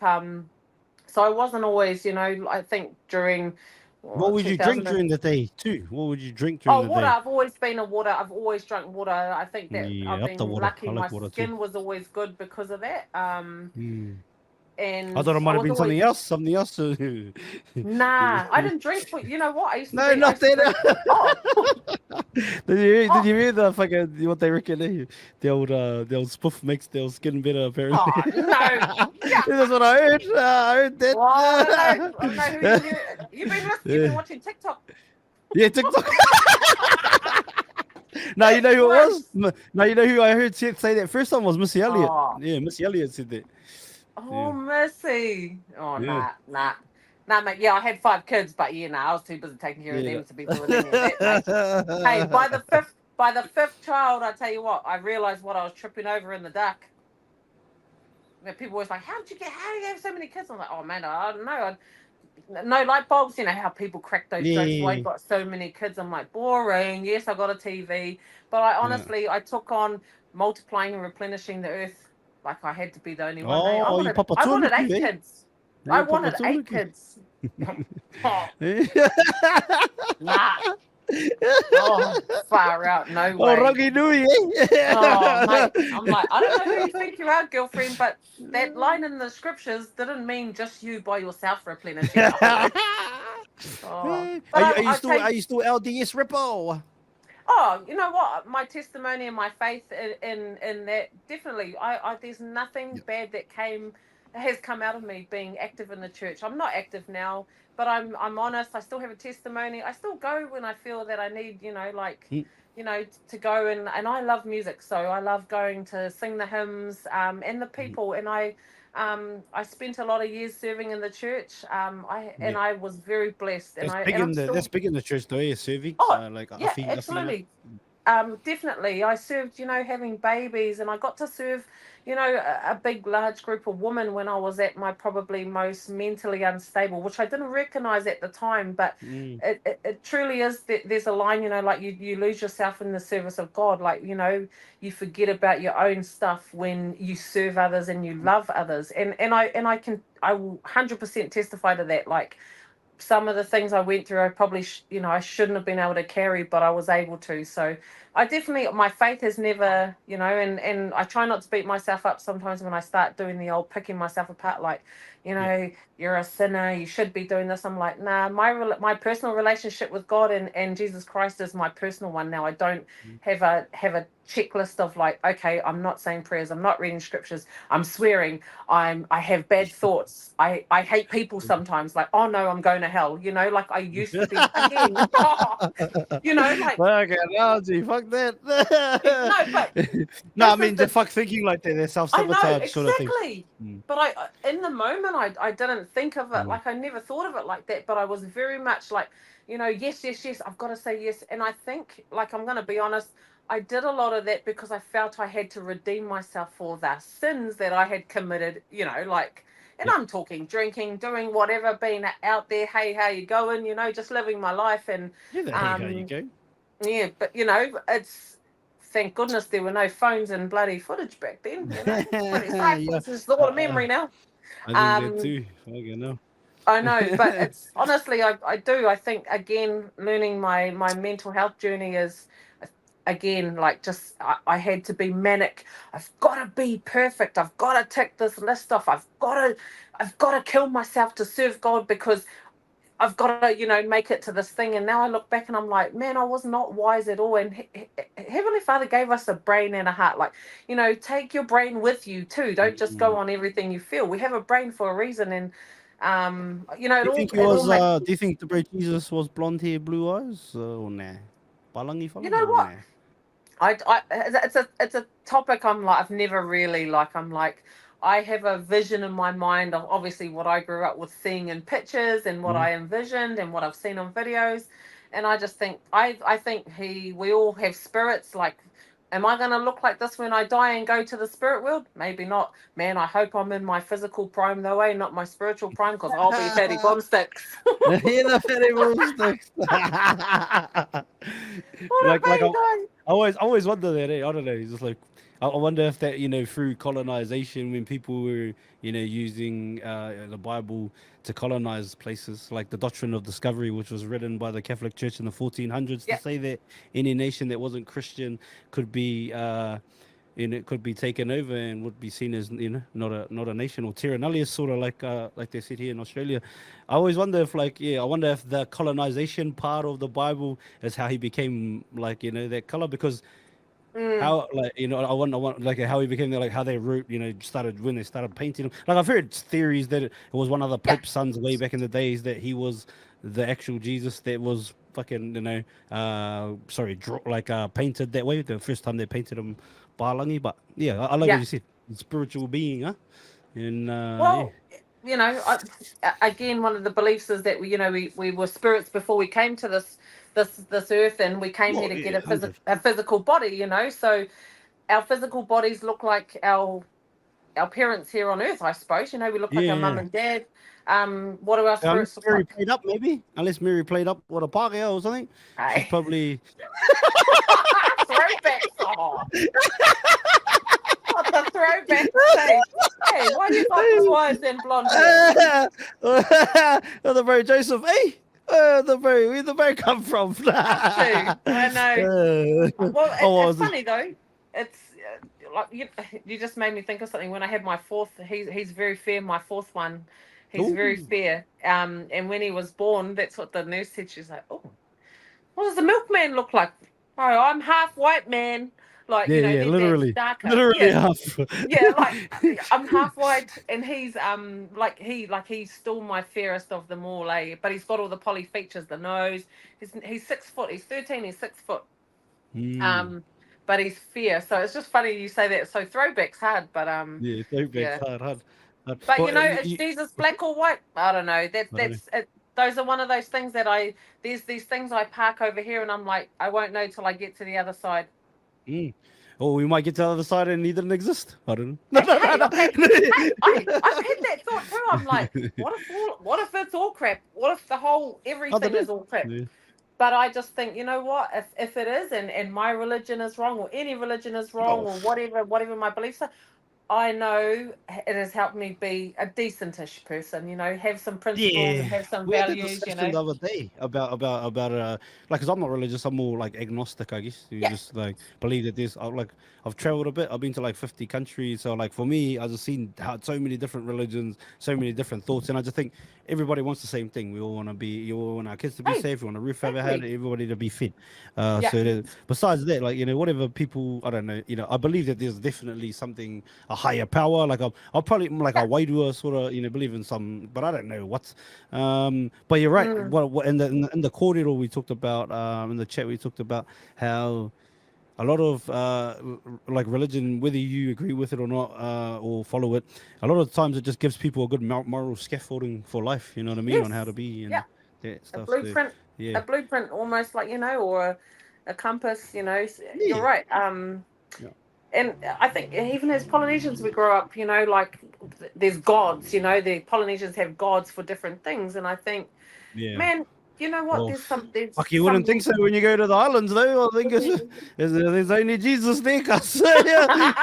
So I wasn't always, I think during What would you drink 2000 during the day too? What would you drink during the water. day? I've always been a water. I've always drunk water. I think that I've Yeah, up the been water. lucky. I My like water too. skin was always good because of that. Mm. I And thought it I might have was been always, something else. Something else. nah. I didn't drink, but you know what? I used to No, drink. I not used to drink. that. Oh, Did oh, you hear the fucking what they reckon? The old spoof makes their skin better. Apparently, oh no. Yeah. that's what I heard. I heard that. Well, I don't know who you hear. You've been watching TikTok. Yeah, TikTok. Now you know That's who it was. gross. Now you know who I heard say that first time was Missy Elliott. Oh. Yeah, Missy Elliott said that. Oh, Yeah, mercy. Oh, yeah, nah. Nah, mate. Yeah, I had 5 kids, but I was too busy taking care of yeah. them to be doing any of that, mate. Hey, by the fifth child, I tell you what, I realized what I was tripping over in the dark. People always like, how do you have so many kids? I'm like, oh man, I don't know. No light bulbs. You know how people crack those jokes. Why you Yeah, got so many kids? I'm like, boring. Yes, I got a TV, but yeah. I took on multiplying and replenishing the earth. Like I had to be the only one. Hey, I Oh, you wanted, Papa I wanted Tunuki, eight eh? kids. I Yeah, Papa wanted eight Tunuki. kids. Oh, Eh? nah. Oh, far out, no Oh, way. rangi nui, eh? Oh, mate, I'm like, I don't know who you think you are, girlfriend, but that line in the scriptures didn't mean just you by yourself replenishing the whole earth. Oh, but Are you I still take. LDS Ripple? Oh, you know what? My testimony and my faith in that definitely. There's nothing Yeah. bad that has come out of me being active in the church. I'm not active now, but I'm honest. I still have a testimony. I still go when I feel that I need, Mm, to go, and I love music, so I love going to sing the hymns, and the mm. people, and I spent a lot of years serving in the church. Yeah. I was very blessed, and That's I big and in I'm the still. church though, yeah, serving. Oh, Like yeah, I feel. absolutely. Definitely. I served, having babies, and I got to serve, a big, large group of women when I was at my probably most mentally unstable, which I didn't recognize at the time. But Mm, it truly is. There's a line, like you lose yourself in the service of God. Like, you forget about your own stuff when you serve others and you love others. I will 100% testify to that. Like, some of the things I went through, I probably, I shouldn't have been able to carry, but I was able to. So I definitely, my faith has never, and I try not to beat myself up sometimes when I start doing the old picking myself apart, like, yeah. you're a sinner, you should be doing this. I'm like, nah, my personal relationship with God and Jesus Christ is my personal one now. I don't Mm. have a checklist of like, okay, I'm not saying prayers, I'm not reading scriptures, I'm swearing, I have bad thoughts. I hate people sometimes. Like, oh no, I'm going to hell. Like I used to be again. Like Fuck analogy, fuck that. no, but No, I this is mean the the. fuck thinking like that, they're I know self-sabotage sort of thing. exactly. Mm, But in the moment, I didn't think of it mm. like I never thought of it like that. But I was very much like, yes, yes, yes. I've got to say yes. And I think, like, I'm going to be honest. I did a lot of that because I felt I had to redeem myself for the sins that I had committed. Like, and Yeah. I'm talking drinking, doing whatever, being out there. Hey, how you going? Just living my life. And Yeah, the hey, how you um, go? yeah, but it's thank goodness there were no phones and bloody footage back then. Pretty sad. Yeah. It's just all a Uh, memory now. I think that Um, too. Fucking know. I know, but it's honestly, I do. I think again, learning my mental health journey is again like just I had to be manic. I've got to be perfect. I've got to tick this list off. I've got to kill myself to serve God because I've got to, make it to this thing. And now I look back and I'm like, man, I was not wise at all. And Heavenly Father gave us a brain and a heart. Like, take your brain with you too. Don't just go Mm. on everything you feel. We have a brain for a reason. And, Do you think he it all was? makes, Do you think the bro Jesus was blonde hair, blue eyes, or nah? Palangi you fella know or what? nah? It's a topic I'm like I've never really like I'm like I have a vision in my mind of obviously what I grew up with seeing in pictures and what Mm. I envisioned and what I've seen on videos, and I just think I think we all have spirits. Like, am I going to look like this when I die and go to the spirit world? Maybe not. Man, I hope I'm in my physical prime though, not my spiritual prime, because I'll be fatty bombsticks. In the very sticks. What a Like baby. I always wonder that. I don't know. It's just like I wonder if that through colonization when people were using the Bible to colonize places like the doctrine of discovery, which was written by the Catholic Church in the 1400s, to Yeah, say that any nation that wasn't Christian could be. It could be taken over and would be seen as not a nation or terra nullius, sort of like they said here in Australia. I always wonder if I wonder if the colonization part of the Bible is how he became that color, because mm, how I want like how he became there, like how they wrote started when they started painting him. Like I've heard theories that it was one of the yeah, Pope's sons way back in the days, that he was the actual Jesus that was fucking sorry painted that way the first time they painted him Palagi. But yeah, I like what yeah. you said, spiritual being, huh? And yeah. Well, again, one of the beliefs is that we were spirits before we came to this earth, and we came here Oh to get yeah, a 100. physical body. So our physical bodies look like our parents here on earth, I suppose. We look like our mum Yeah. and dad. What do our So unless spirits look Mary like? played up, maybe. Unless Mary played up with a Pākehā or something, she's Hey. probably. Throwback song. What the throwback stage? Hey, why do you got blue eyes and blonde hair? The bro Joseph, hey, Where'd the berry come from? Us too. I know. Well, Oh, it's funny though. It's like you just made me think of something. When I had my fourth, he's very fair. My fourth one, he's very ooh. fair. And when he was born, that's what the nurse said. She's like, "Oh, what does the milkman look like?" "Oh, I'm half white, man." Like, Yeah, yeah, their dad's literally, darker. literally Yeah, half. yeah. Like, I'm half white, and he's he's still my fairest of them all, eh? But he's got all the poly features, the nose. He's 6 foot. He's 13. He's 6 foot. Mm. Um, but he's fair. So it's just funny you say that. So throwback's hard, but Yeah, so big, yeah. hard. But Well, is Jesus black or white? I don't know. I don't know. That's it. Those are one of those things that there's these things I park over here, and I'm like, I won't know till I get to the other side. Mm. Or we might get to the other side and he didn't exist. I don't know. Hey, No, I've had that thought too. I'm like, no. what if it's all crap? What if the whole I don't everything know. is all crap? Yeah. But I just think, you know what? If it is, and my religion is wrong, or any religion is wrong, Oh, or whatever my beliefs are, I know it has helped me be a decentish person. Have some principles and yeah, have some we had a values. discussion the other day about like, because I'm not religious, I'm more like agnostic, I guess. You Yeah. just like believe that there's I've traveled a bit, I've been to like 50 countries, so like for me, I've just seen how so many different religions, so many different thoughts, and I just think everybody wants the same thing. We all want to be, you all want our kids to be Hey, safe, we want a roof over our head, exactly. everybody to be fit. Yeah. Besides that, like whatever people, I don't know, I believe that there's definitely something, a higher power. Like I'll probably like a Yeah. wairua sort of believe in some, but I don't know what. But you're right. Mm. What in the corridor we talked about, in the chat we talked about how a lot of like religion, whether you agree with it or not, or follow it, a lot of times it just gives people a good moral scaffolding for life. You know what I mean, on how to Yes. be Yeah. and that A stuff. So blueprint. yeah, A blueprint, almost like or a compass. You're yeah, right. yeah, And I think even as Polynesians, we grow up, like there's gods, the Polynesians have gods for different things. And I think, yeah. man, you know what? Well, There's fuck, you wouldn't think some. so when you go to the islands, though. I think there's only Jesus there, cuz. Yeah.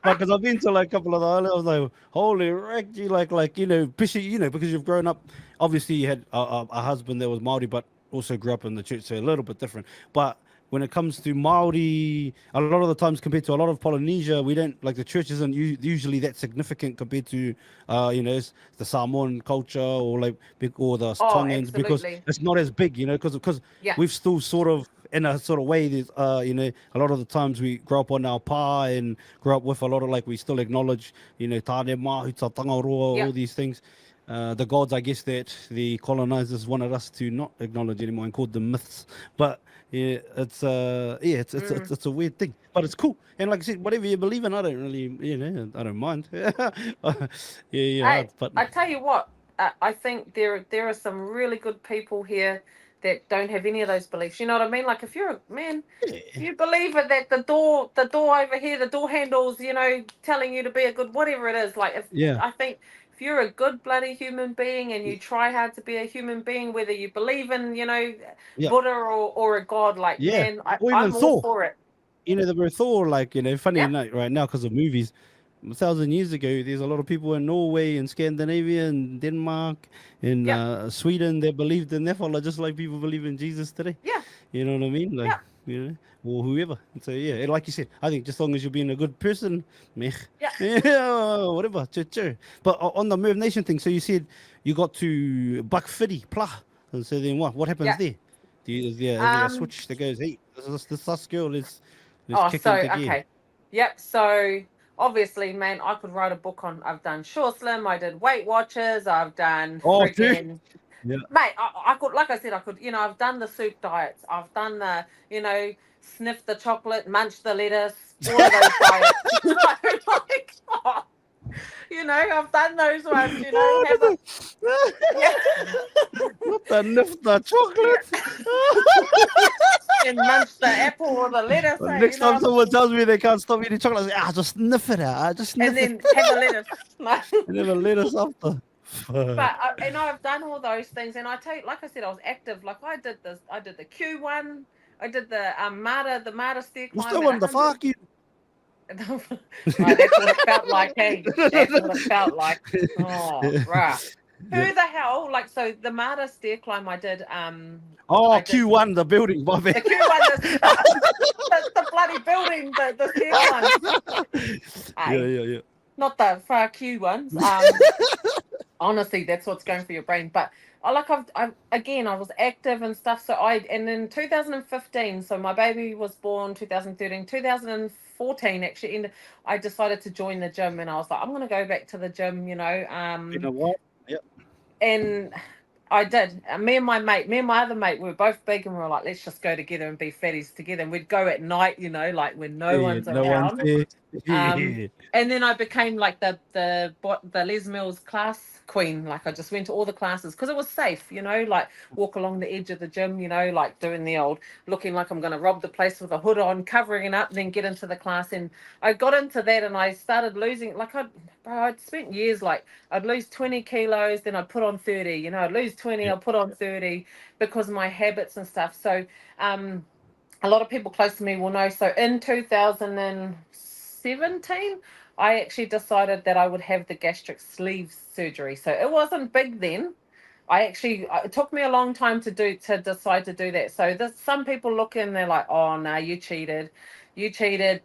Because I've been to like a couple of the islands, I was like, holy wreck, you Pishy, because you've grown up. Obviously, you had a husband that was Maori, but also grew up in the church, so a little bit different. But when it comes to Maori, a lot of the times compared to a lot of Polynesia, we don't like the church isn't usually that significant compared to, the Samoan culture or like or the Oh, Tongans because absolutely. it's not as big, because Yeah. we've still sort of in a sort of way. There's, a lot of the times we grow up on our pa and grow up with a lot of like we still acknowledge, Tāne Mahuta, Tangaroa, Yeah. all these things. The gods, I guess, that the colonizers wanted us to not acknowledge anymore and called them myths. But yeah, Mm. it's a weird thing, but it's cool. And like I said, whatever you believe in, I don't really, I don't mind. I But I tell you what, I think there are some really good people here that don't have any of those beliefs. You know what I mean? Like if you're a man, if yeah, you believe it, that the door over here, the door handles, telling you to be a good whatever it is. Like if yeah, I think if you're a good bloody human being and you try hard to be a human being, whether you believe in yeah, Buddha or a god, like yeah, man, or even I'm all Thor. for it. The word Thor, like funny Yeah, enough, right now because of movies. 1,000 years ago, there's a lot of people in Norway and Scandinavia and Denmark and yeah, Sweden that believed in Nephilim just like people believe in Jesus today. yeah, You know what I mean? Like, yeah, or whoever. So yeah, and like you said, I think just long as you're being a good person, meh, yeah, yeah, whatever. Sure. But on the Murvenation thing, so you said you got to Buckfitty, Plah, and so then what? What happens yeah. there? Is there a Um. switch that goes, hey, this girl, let's Oh, kick so into gear. okay. Yep. So obviously, man, I could write a book on. I've done Short Slim. I did Weight Watchers. I've done Oh, dude. friggin' Yeah. mate. I could, like I said, I could. I've done the soup diets. I've done the, sniff the chocolate, munch the lettuce, all of those diets. Like, oh, I've done those ones. Have a yeah, What the nifta chocolate? yeah, and munch the apple or the lettuce. Well, Hey, next time someone tells me they can't stop eating chocolate, I say, just sniff it out. Just and sniff it. then have a lettuce. And then a lettuce after. Fuck. But and I've done all those things, and I tell you, like I said, I was active. Like I did the Q one, I did the the Marta stair What's climb that at one? The 100. fuck you? Oh, that's what it felt like. Hey, that's what it felt like. Oh, right. Yeah. Who the hell, like, so the Mara stair climb Oh, I did Q1, the building. My bad. the Q1, the bloody building, the stair climb. Yeah, Hey, yeah, yeah. not the far Q ones. Honestly, that's what's going through your brain. But I was active and stuff. And in 2015, so my baby was born 2013, 2014 actually, and I decided to join the gym, and I was like, I'm going to go back to the gym, Been a while. Yep. and I did. Me and my other mate, we were both big, and we were like, let's just go together and be fatties together. And we'd go at night, like when no Yeah, one's no one's around. there. Um, Yeah. and then I became like the Les Mills class queen. Like I just went to all the classes because it was safe, like walk along the edge of the gym, like doing the old looking like I'm going to rob the place with a hood on, covering it up, then get into the class. And I got into that, and I started losing. Like I'd spent years, like I'd lose 20 kilos, then I'd put on 30. I'd lose 20, Yeah. I'd put on 30 because of my habits and stuff. So um, a lot of people close to me will know. So in 2017, I actually decided that I would have the gastric sleeve surgery. So it wasn't big then. It took me a long time to decide to do that. So some people look in, they're like, oh no, you cheated,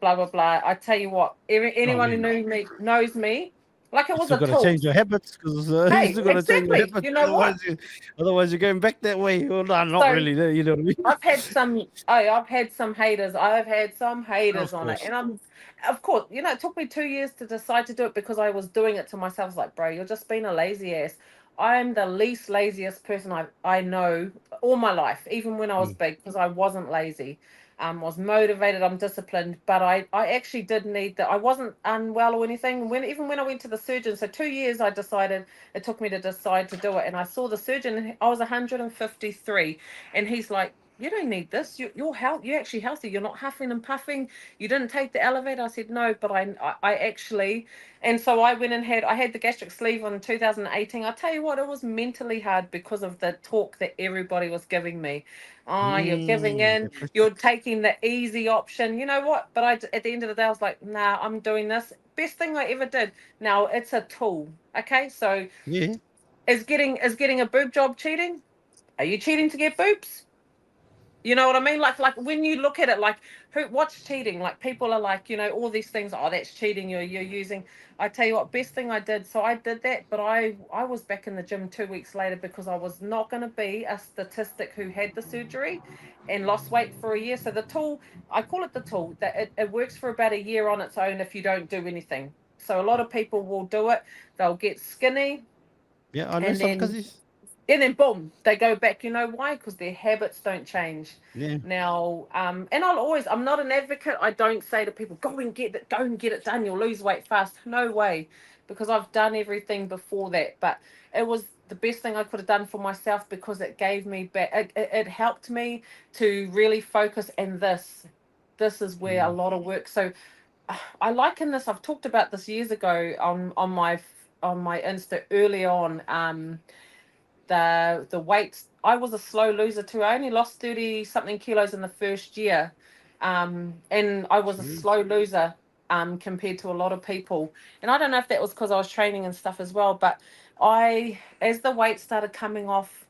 blah blah blah. I tell you what, Oh, anyone who man. knew me knows me. Like it You was still a got to tool. change your habits because you Hey, still got to change your exactly. habits. You know what? Otherwise you're going back that way. Well, no, not So really. You know what I mean? I've had some haters. I've had some haters Of on it. course. And of course, it took me 2 years to decide to do it because I was doing it to myself. I was like, bro, you're just being a lazy ass. I'm the least laziest person I know all my life, even when I was Mm. big, because I wasn't lazy. Was motivated, I'm disciplined, but I actually did need that. I wasn't unwell or anything. Even when I went to the surgeon, so 2 years I decided it took me to decide to do it. And I saw the surgeon, and I was 153. And he's like, you don't need this. You're actually healthy. You're not huffing and puffing. You didn't take the elevator. I said no, but I actually, and so I had the gastric sleeve in 2018. I tell you what, it was mentally hard because of the talk that everybody was giving me. Oh, you're giving The in. pressure. You're taking the easy option. You know what? But at the end of the day, I was like, nah, I'm doing this. Best thing I ever did. Now it's a tool. Okay, so Yeah. is getting a boob job cheating? Are you cheating to get boobs? You know what I mean? Like when you look at it, like what's cheating? Like people are like, all these things. Oh, that's cheating. You're using. I tell you what, best thing I did. So I did that, but I was back in the gym 2 weeks later because I was not going to be a statistic who had the surgery, and lost weight for a year. So the tool, I call it the tool, that it works for about a year on its own if you don't do anything. So a lot of people will do it. They'll get skinny, Yeah, I know and some then cousins. and then boom, they go back. You know why? Because their habits don't change. Yeah. Now, and I'm not an advocate. I don't say to people, go and get it done. You'll lose weight fast. No way, because I've done everything before that. But it was the best thing I could have done for myself because it gave me back. It helped me to really focus. And this is where a Mm. lot of work. So I liken this. I've talked about this years ago on my Insta early on. The weight, I was a slow loser too. I only lost 30 something kilos in the first year, and I was a Jeez. slow loser compared to a lot of people. And I don't know if that was because I was training and stuff as well, but as the weight started coming off,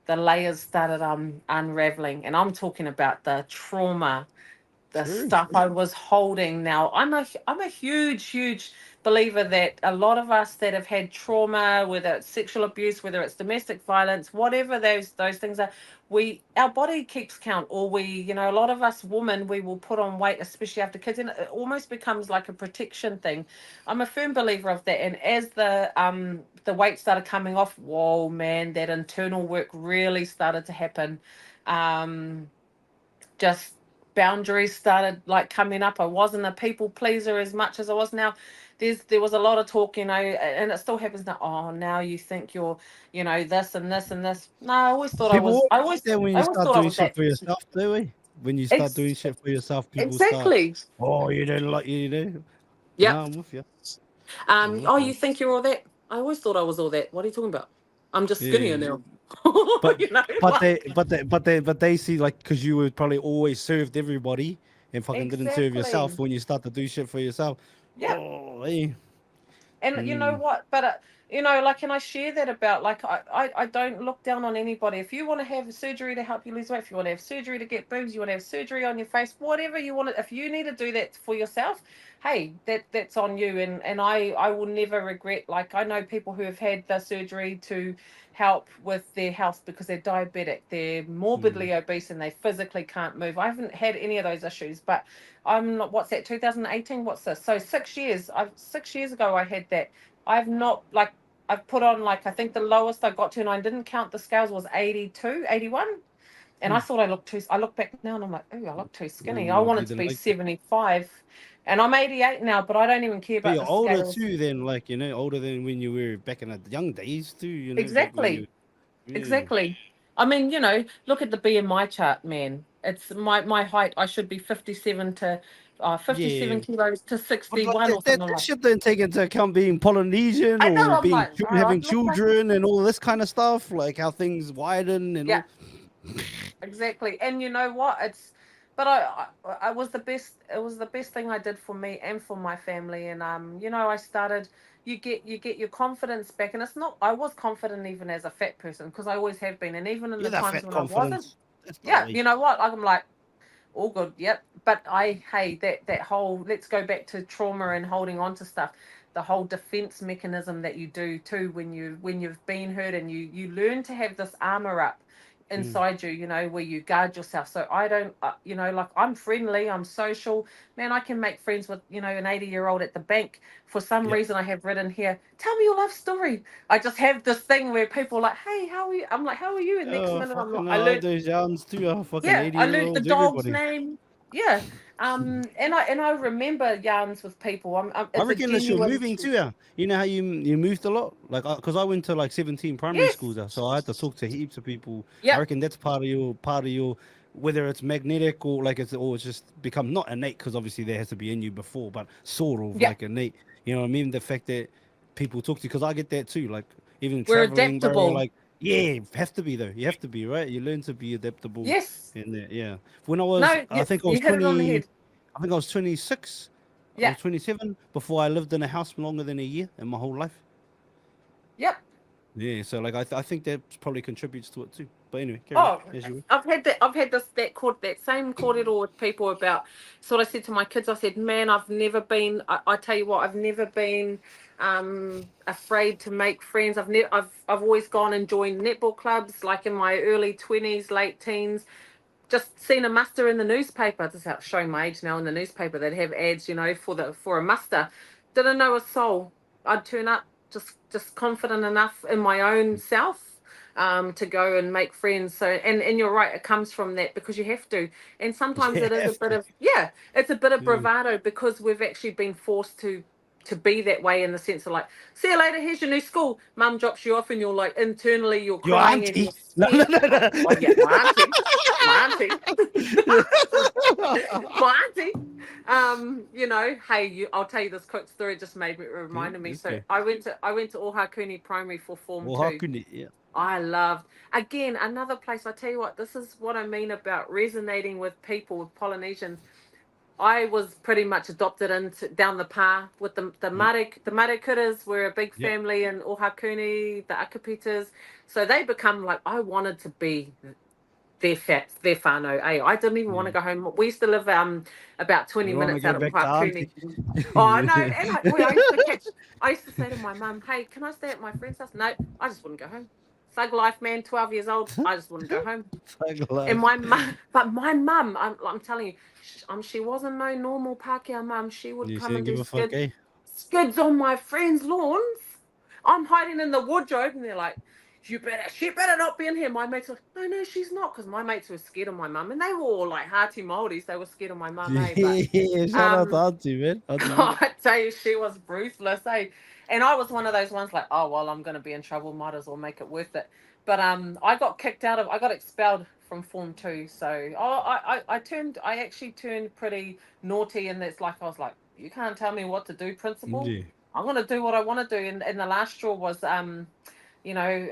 the layers started unraveling, and I'm talking about the trauma, the True. stuff I was holding. Now I'm a huge believer that a lot of us that have had trauma, whether it's sexual abuse, whether it's domestic violence, whatever those things are, our body keeps count. Or a lot of us women, we will put on weight, especially after kids, and it almost becomes like a protection thing. I'm a firm believer of that. And as the weight started coming off, whoa man, that internal work really started to happen. Um just boundaries started like coming up. I wasn't a people pleaser as much as I was now. There was a lot of talk, and it still happens now. Oh, now you think you're, this and this and this. No, I always thought I People was. always think that when I you always start thought I doing was shit that for person. yourself, do we? When you start doing Ex- shit for yourself, people start, exactly. oh, you don't like you know. No, Yep. I'm with you. I'm with Oh, you. you think you're all that? I always thought I was all that. What are you talking about? I'm just skinnier Yeah. now. But you know, but like they see like because you were probably always served everybody and fucking didn't serve exactly. yourself when you start to do shit for yourself. Yep. Oh, hey. And you know Mm, what? But like, and I share that about, like, I don't look down on anybody. If you want to have surgery to help you lose weight, if you want to have surgery to get boobs, you want to have surgery on your face, whatever you want, if you need to do that for yourself, hey, that's on you. And I will never regret. Like, I know people who have had the surgery to help with their health because they're diabetic, they're Mm. morbidly obese, and they physically can't move. I haven't had any of those issues, but I'm not. What's that? 2018. What's this? So 6 years. 6 years ago I had that. I've not, like, I've put on, like, I think the lowest I got to, and I didn't count the scales, was 82, 81. And I Mm. thought I look back now and I'm like, oh, I look too skinny. I Ooh, you wanted to didn't be like that. 75. And I'm 88 now, but I don't even care But about you're the older scales. too, then, like, older than when you were back in the young days too, back when you, Exactly. yeah. Exactly. I mean, look at the BMI chart, man. It's my height. I should be 57 to Yeah. 57 kilos to But like 61 or something that like. shit don't take into account being Polynesian I know. or I'm being like, no, having I look like. children and all this kind of stuff, like how things widen and Yeah. all. Exactly. And you know what? But I was the best. It was the best thing I did for me and for my family. And I started. You get your confidence back, and it's not. I was confident even as a fat person because I always have been, and even in Yeah, the that times fat when I wasn't. confidence. That's the Yeah, way. you know what? I'm like, all good, yep. But hey, that whole, let's go back to trauma and holding on to stuff. The whole defense mechanism that you do too when you've been hurt, and you learn to have this armor up Mm. inside you, where you guard yourself. So I don't, like, I'm friendly, I'm social, man. I can make friends with an 80-year-old at the bank. For some Yep. reason, I have written here, tell me your life story. I just have this thing where people are like, hey, how are you? I'm like, how are you? And next Oh, minute I'm like, fucking I I have learned. those yarns too. Oh, fucking Yeah, 80 I year learnt the olds, dog's everybody. name. Yeah, and I remember yarns with people. I It's a reckon it's your genuine. moving too. Yeah. You know how you moved a lot, like because I went to like 17 primary schools, Yes. so I had to talk to heaps of people. I Yep. reckon that's part of your, whether it's magnetic or like it's just become not innate because obviously there has to be in you before, but sort of Yep. like innate. You know what I mean? The fact that people talk to you, because I get that too. Like even We're traveling, bro. adaptable. Like yeah, have to be though. You have to be right. You learn to be adaptable Yes. in there. Yeah. When I was, No. I You, think I was you hit it on the 20. head. I think I was 26. I Yeah. was 27 before I lived in a house longer than a year in my whole life. Yep. Yeah, so like I think that probably contributes to it too. But anyway, carry on Oh, as you I've had that. I've had that same cordial with people about. So what I said to my kids, I said, man, I've never been. I tell you what, I've never been afraid to make friends. I've always gone and joined netball clubs, like in my early 20s, late teens. Just seen a muster in the newspaper. This is showing my age now. In the newspaper, they'd have ads, for a muster. Didn't know a soul. I'd turn up just confident enough in my own self, to go and make friends. So, and you're right, it comes from that because you have to. And sometimes you it is a have bit to. of, yeah, it's a bit of Yeah. bravado because we've actually been forced to be that way, in the sense of, like, see you later, here's your new school. Mum drops you off and you're like, internally you're Your crying and auntie. you're No, no, scared. no, no. Oh yeah, my auntie, my auntie. Hey, I'll tell you this quick story. It just made me, Yeah, reminded me. let's So go. I went to Ohakuni Primary for Form Well, how 2. can it? Yeah. I loved, again, another place. I tell you what, this is what I mean about resonating with people, with Polynesians. I was pretty much adopted into down the path with the Yep. Marikuras were a big Yep. family in Ohakuni, the Akapitas. So they become like, I wanted to be their whānau. I didn't even want to Yeah. go home. We used to live about 20 You want to minutes go out of back to Ohakuni. auntie? Oh no, and I used to say to my mum, hey, can I stay at my friend's house? No, I just wouldn't go home. Thug life, man, 12 years old, I just wouldn't go home. Thug And life. my mum, but my mum, I'm telling you, she wasn't no normal Pākehā mum. She would You come and shouldn't do give a fuck, eh? skids on my friends' lawns. I'm hiding in the wardrobe, and they're like, she better not be in here. My mates are like, no, no, she's not, because my mates were scared of my mum, and they were all like hearty Maoris. They were scared of my mum, eh? But Yeah, shout out to um, auntie, man. Auntie Ruby. I tell you, she was ruthless, eh? And I was one of those ones like, oh well, I'm going to be in trouble. Might as well make it worth it. But I got expelled from Form 2. So I actually turned pretty naughty, and it's like I was like, you can't tell me what to do, principal. Yeah. I'm going to do what I want to do. And the last straw was, you know.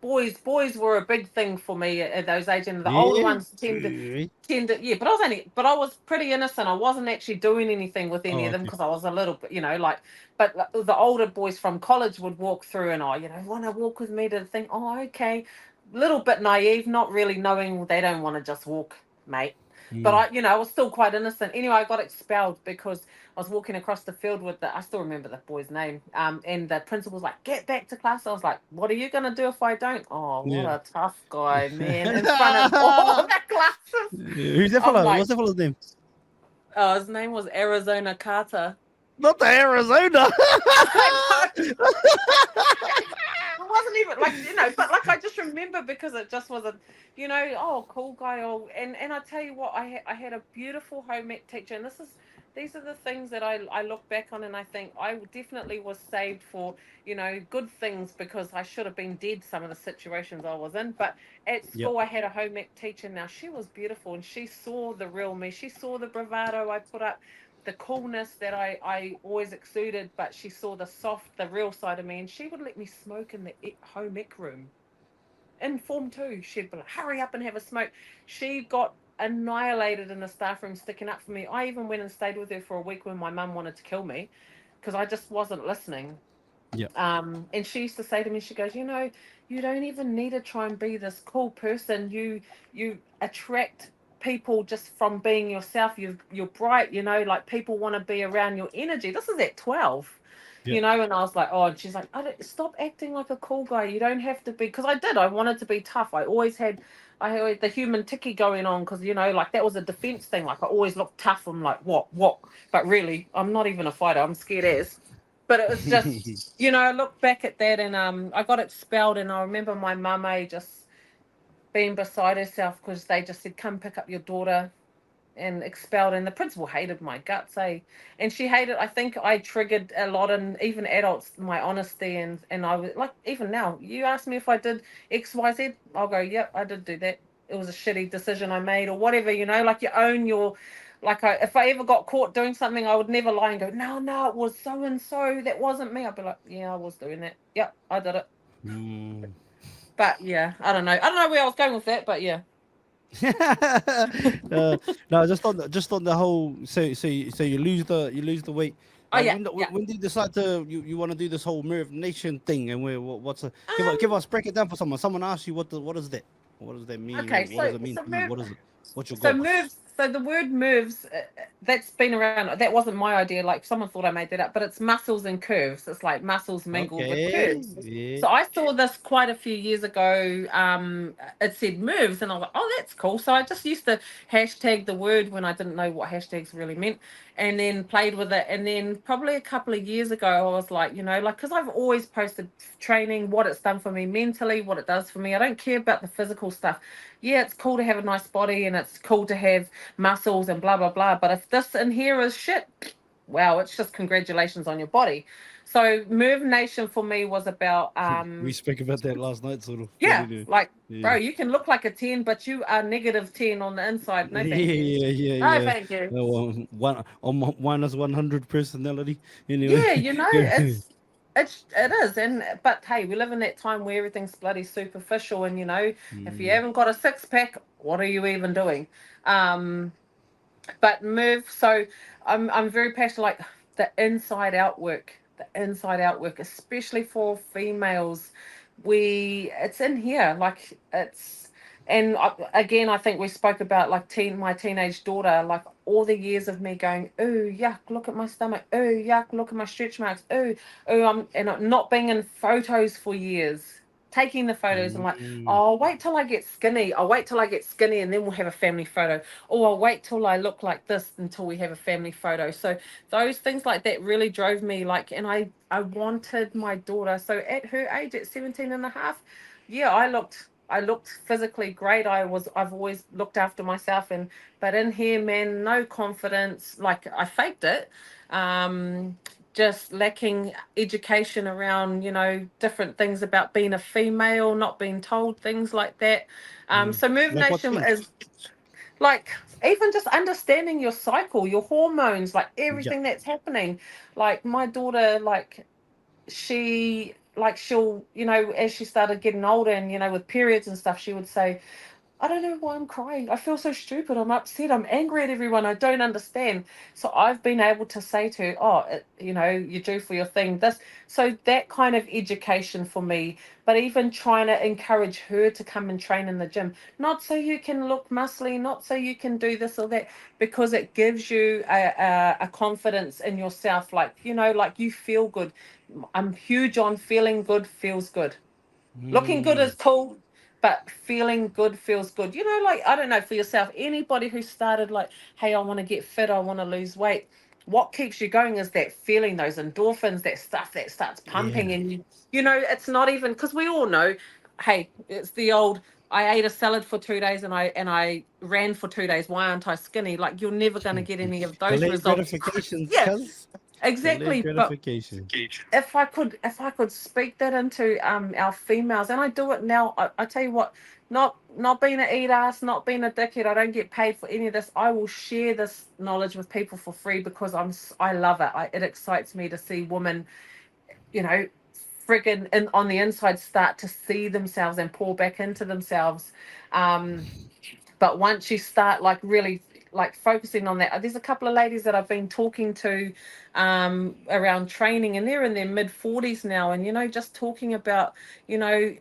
boys were a big thing for me at those ages, and the older Yeah. ones tended, yeah. But I was pretty innocent. I wasn't actually doing anything with any Oh, of them okay. because I was a little bit, like. But the older boys from college would walk through, and want to walk with me to the thing. Oh, okay. Little bit naive, not really knowing they don't want to just walk, mate. But Mm. I was still quite innocent. Anyway, I got expelled because I was walking across the field with I still remember the boy's name. And the principal was like, "Get back to class." I was like, "What are you gonna do if I don't?" Oh, what Yeah. a tough guy, man! In front of all the classes. Who's that I'm fella? like, What's that fella's name? oh, his name was Arizona Carter. Not the Arizona. I know. It wasn't even like, but like I just remember because it just was oh, cool guy. Oh, and I tell you what, I had a beautiful home ec teacher, and these are the things that I look back on, and I think I definitely was saved for good things, because I should have been dead some of the situations I was in. But at Yep. school I had a home ec teacher. Now she was beautiful, and she saw the real me. She saw the bravado I put up, the coolness that I always exuded, but she saw the real side of me, and she would let me smoke in the home ec room. In Form 2, she'd be like, hurry up and have a smoke. She got annihilated in the staff room sticking up for me. I even went and stayed with her for a week when my mum wanted to kill me because I just wasn't listening. Yep. And she used to say to me, she goes, you don't even need to try and be this cool person. You attract people just from being yourself. You're bright, like people want to be around your energy. This is at 12. Yep. And I was like, oh, and she's like, stop acting like a cool guy. You don't have to be, because I wanted to be tough. I had the human ticky going on, because, like that was a defense thing. Like I always looked tough. I'm like, what? But really, I'm not even a fighter. I'm scared as. But it was just, I look back at that, and I got expelled, and I remember my mum just being beside herself because they just said, come pick up your daughter, and expelled. And the principal hated my guts, and she hated, I think I triggered a lot in even adults, my honesty, and I was like, even now, you ask me if I did XYZ, I'll go, yep, I did do that. It was a shitty decision I made, or whatever, like you own your, like if I ever got caught doing something, I would never lie and go, no, it was so and so, that wasn't me. I'd be like, yeah, I was doing that. Yep, I did it. Mm. But yeah, I don't know where I was going with that, but yeah. No, just on the whole. So you lose the weight. Oh yeah, yeah. When did you decide you want to do this whole Murvenation thing, and what's give Um, us, break it down for someone. Someone asks you what is that? What does that mean? okay, What does so it mean so to you? move. What is it? What's your So goal? moves. So the word moves. That's been around. That wasn't my idea. Like someone thought I made that up, but it's muscles and curves. It's like muscles mingled with Okay. curves. Yeah. So I saw this quite a few years ago. It said moves, and I was like, oh, that's cool. So I just used to hashtag the word when I didn't know what hashtags really meant, and then played with it. And then probably a couple of years ago, I was like, because I've always posted training, what it's done for me mentally, what it does for me. I don't care about the physical stuff. Yeah, it's cool to have a nice body, and it's cool to have muscles and blah blah blah, but if this in here is shit, wow, it's just congratulations on your body. So Murvenation for me was about We spoke about that last night, sort of. But yeah, anyway. like, bro, Yeah. you can look like a 10, but you are negative 10 on the inside. No thank you. No Yeah. thank you. One on minus 100 personality. Anyway. Yeah, it is. And but hey, we live in that time where everything's bloody superficial, and if you Mm. haven't got a six pack, what are you even doing? um but move. So I'm very passionate, like the inside out work, especially for females. It's in here, like it's. And again, I think we spoke about like my teenage daughter, like all the years of me going, ooh, yuck, look at my stomach, ooh, yuck, look at my stretch marks, ooh, I'm not being in photos for years, taking the photos and like, Mm. oh, I'll wait till I get skinny. I'll wait till I get skinny, and then we'll have a family photo. Or I'll wait till I look like this until we have a family photo. So those things like that really drove me, like, and I wanted my daughter. So at her age, at 17 and a half, yeah, I looked physically great. I've always looked after myself, but in here, man, no confidence. Like I faked it. Um, just lacking education around, different things about being a female, not being told things like that. Mm. So Move Like what Nation things? is like even just understanding your cycle, your hormones, like Yeah. everything that's happening. Like my daughter, like she like she'll, as she started getting older and, with periods and stuff, she would say, I don't know why I'm crying. I feel so stupid. I'm upset. I'm angry at everyone. I don't understand. So I've been able to say to her, oh, you're due for your thing. So that kind of education for me, but even trying to encourage her to come and train in the gym, not so you can look muscly, not so you can do this or that, because it gives you a confidence in yourself. Like, like you feel good. I'm huge on feeling good feels good. Looking good is cool, but feeling good feels good. Like, I don't know, for yourself, anybody who started like, hey, I want to get fit, I want to lose weight. What keeps you going is that feeling, those endorphins, that stuff that starts pumping. Yeah. And it's not even, because we all know, hey, it's the old, I ate a salad for 2 days and I ran for 2 days. Why aren't I skinny? Like, you're never going to get any of those Delayed results. gratifications, Yeah, cuz. Delayed exactly. But gratification. if I could speak that into our females, and I do it now, I tell you what, not being an eat ass, not being a dickhead, I don't get paid for any of this. I will share this knowledge with people for free because I love it. It excites me to see women, you know friggin' on the inside start to see themselves and pour back into themselves. But once you start like really like focusing on that, there's a couple of ladies that I've been talking to around training, and they're in their mid 40s now, and just talking about, you know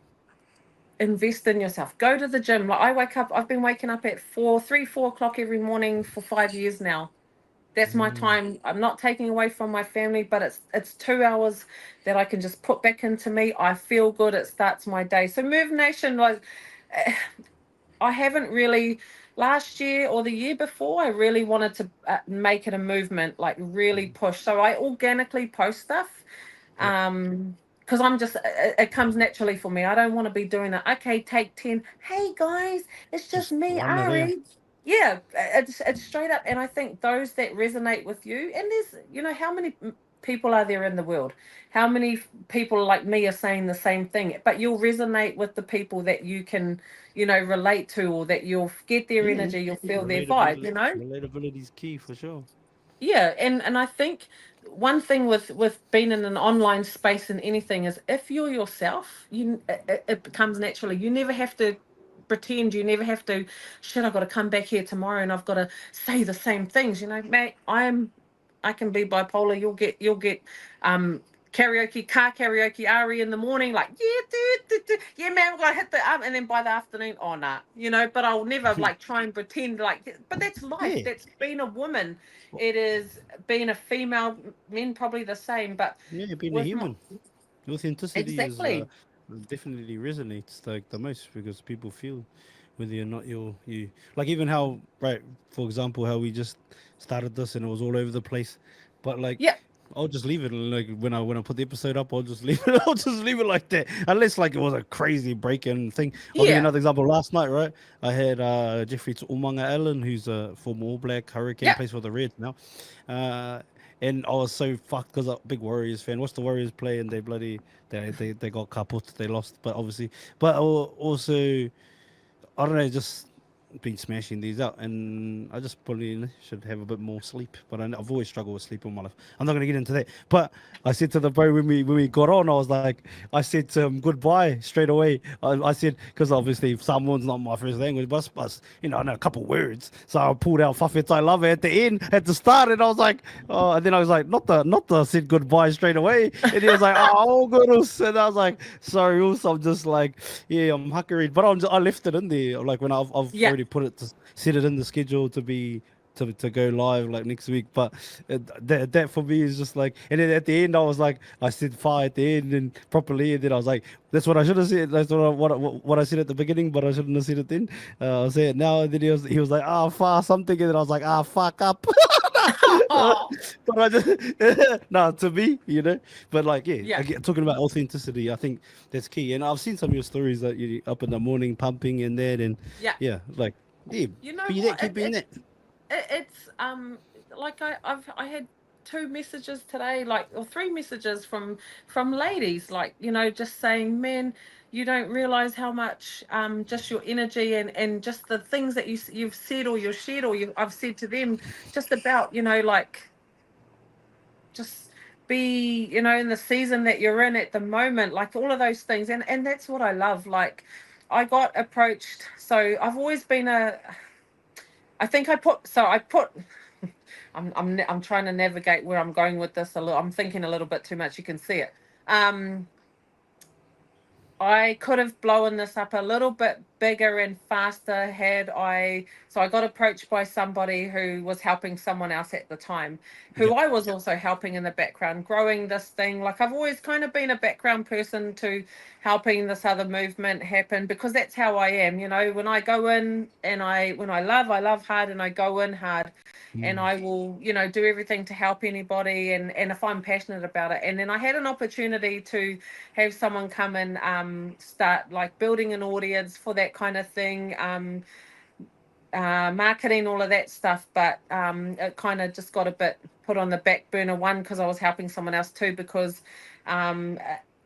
invest in yourself, go to the gym. Like, I've been waking up at 4 o'clock every morning for 5 years now. That's my time. I'm not taking away from my family, but it's 2 hours that I can just put back into me. I feel good. It starts my day. So Murvenation, like, I haven't really, last year or the year before, I really wanted to make it a movement, like really push. So I organically post stuff. Yep. Because I'm just, it comes naturally for me. I don't want to be doing it. Okay, take 10. Hey guys, it's just Just me, run it there. Ari. Yeah, it's straight up. And I think those that resonate with you, and there's, how many people are there in the world? How many people like me are saying the same thing? But you'll resonate with the people that you can, relate to, or that you'll get their Yeah. energy, you'll feel their vibe, Relatability. you know? Relatability is key for sure. Yeah, and I think one thing with being in an online space and anything is, if you're yourself, it becomes naturally. You never have to pretend. You never have to, shit, I've got to come back here tomorrow and I've got to say the same things. Mate, I can be bipolar. You'll get car karaoke Ari in the morning, like, yeah, dude, yeah, man, we're gonna hit the and then by the afternoon, oh nah, but I'll never like try and pretend like, but that's life. Yeah. That's being a woman. It is being a female. Men probably the same, but Yeah, being a with my, human. Authenticity is exactly. definitely resonates like the most because people feel whether you're not you like even how right for example how we just started this and it was all over the place, but like Yeah, I'll just leave it like when I put the episode up I'll just leave it I'll just leave it like that unless like it was a crazy break-in thing. I'll give you yeah, another example. Last night, right, I had Jeffrey Umanga Allen, who's a former All Black Hurricane, yeah. plays for the Reds now. uh and I was so fucked because I'm a big Warriors fan. What's the Warriors play? And they bloody they got kaput. They lost, but obviously, but also I don't know, just been smashing these out, and I just probably should have a bit more sleep. But I've always struggled with sleep all my life. I'm not gonna get into that. But I said to the bro when we got on, I was like, I said to him goodbye straight away. I said because obviously Samoan's not my first language, but I know a couple words. So I pulled out "Whawheti I love it" at the end, at the start, and I was like, oh, and then I was like, not the said goodbye straight away, and he was like, oh, goodness, and I was like, sorry, also I'm just like, yeah, I'm huckering, but I left it in there. Like when I've Yeah. already put it to set it in the schedule to be to go live like next week. But that for me is just like, and then at the end I was like, I said fire at the end and properly, and then I was like, that's what I should have said. That's what I said at the beginning, but I shouldn't have said it then. I'll say it now. And then he was like, ah, far something, and then I was like, ah, fuck up. But I just no, to me, but like, yeah, Yeah. again, talking about authenticity, I think that's key. And I've seen some of your stories that you up in the morning pumping and that, and Yeah. yeah, like, yeah, You know be that, what? keep being that. It's like I had two messages today, like, or three messages from ladies, like, just saying, man, you don't realize how much just your energy and just the things that you've said or you've shared or I've said to them, just about, like, just be, you know, in the season that you're in at the moment, like all of those things. And that's what I love. Like I got approached. So I've always been I think I put I'm trying to navigate where I'm going with this a little. I'm thinking a little bit too much. You can see it. Um, I could have blown this up a little bit bigger and faster had I. So I got approached by somebody who was helping someone else at the time, who Yep. I was also helping in the background, growing this thing. Like I've always kind of been a background person to helping this other movement happen because that's how I am. You know, when I go in and when I love hard and I go in hard and Mm. I will, you know, do everything to help anybody and if I'm passionate about it. And then I had an opportunity to have someone come and start like building an audience for that kind of thing, marketing, all of that stuff. But it kind of just got a bit put on the back burner. One, because I was helping someone else. Two, because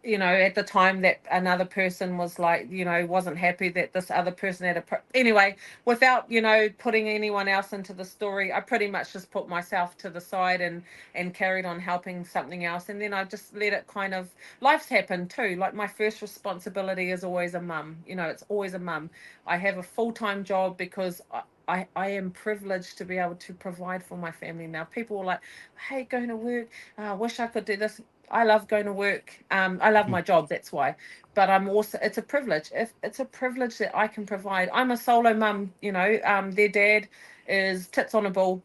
you know, at the time that another person was like, you know, wasn't happy that this other person had anyway, without, you know, putting anyone else into the story, I pretty much just put myself to the side and carried on helping something else. And then I just let it kind of, life's happened too. Like my first responsibility is always a mum. You know, it's always a mum. I have a full-time job because I am privileged to be able to provide for my family now. People are like, hey, going to work. I wish I could do this. I love going to work. I love my job. That's why. But I'm also, it's a privilege. If it's a privilege that I can provide. I'm a solo mum. You know, their dad is tits on a ball.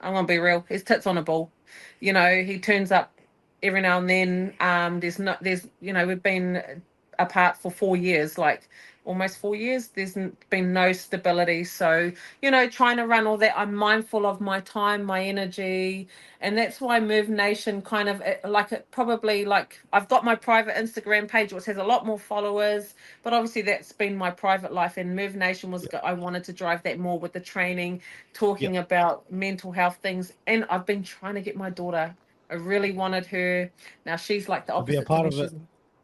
I'm gonna be real. His tits on a ball. You know, he turns up every now and then. There's, you know, we've been apart for 4 years, like almost 4 years. There's been no stability. So, you know, trying to run all that, I'm mindful of my time, my energy, and that's why Murvenation kind of like it probably like I've got my private Instagram page which has a lot more followers, but obviously that's been my private life. And Murvenation was Yep. I wanted to drive that more with the training, Yep. talking about mental health things. And I've been trying to get my daughter. I really wanted her. Now she's like the To be a opposite to part me. of it.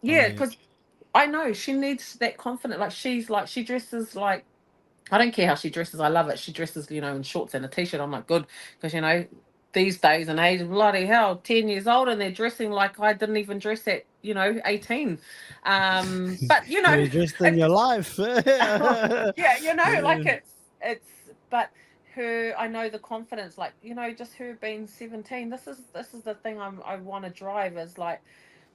Oh Yeah, yeah. because I know she needs that confidence. Like she dresses like I don't care how she dresses. I love it. She dresses, you know, in shorts and a t-shirt. I'm like, good, because you know, these days and age, bloody hell, 10 years old, and they're dressing like I didn't even dress at, you know, 18. But you know, You're just in it's your life. yeah, you know, like Yeah. it's but her, I know the confidence, like, you know, just her being 17. This is the thing I want to drive is like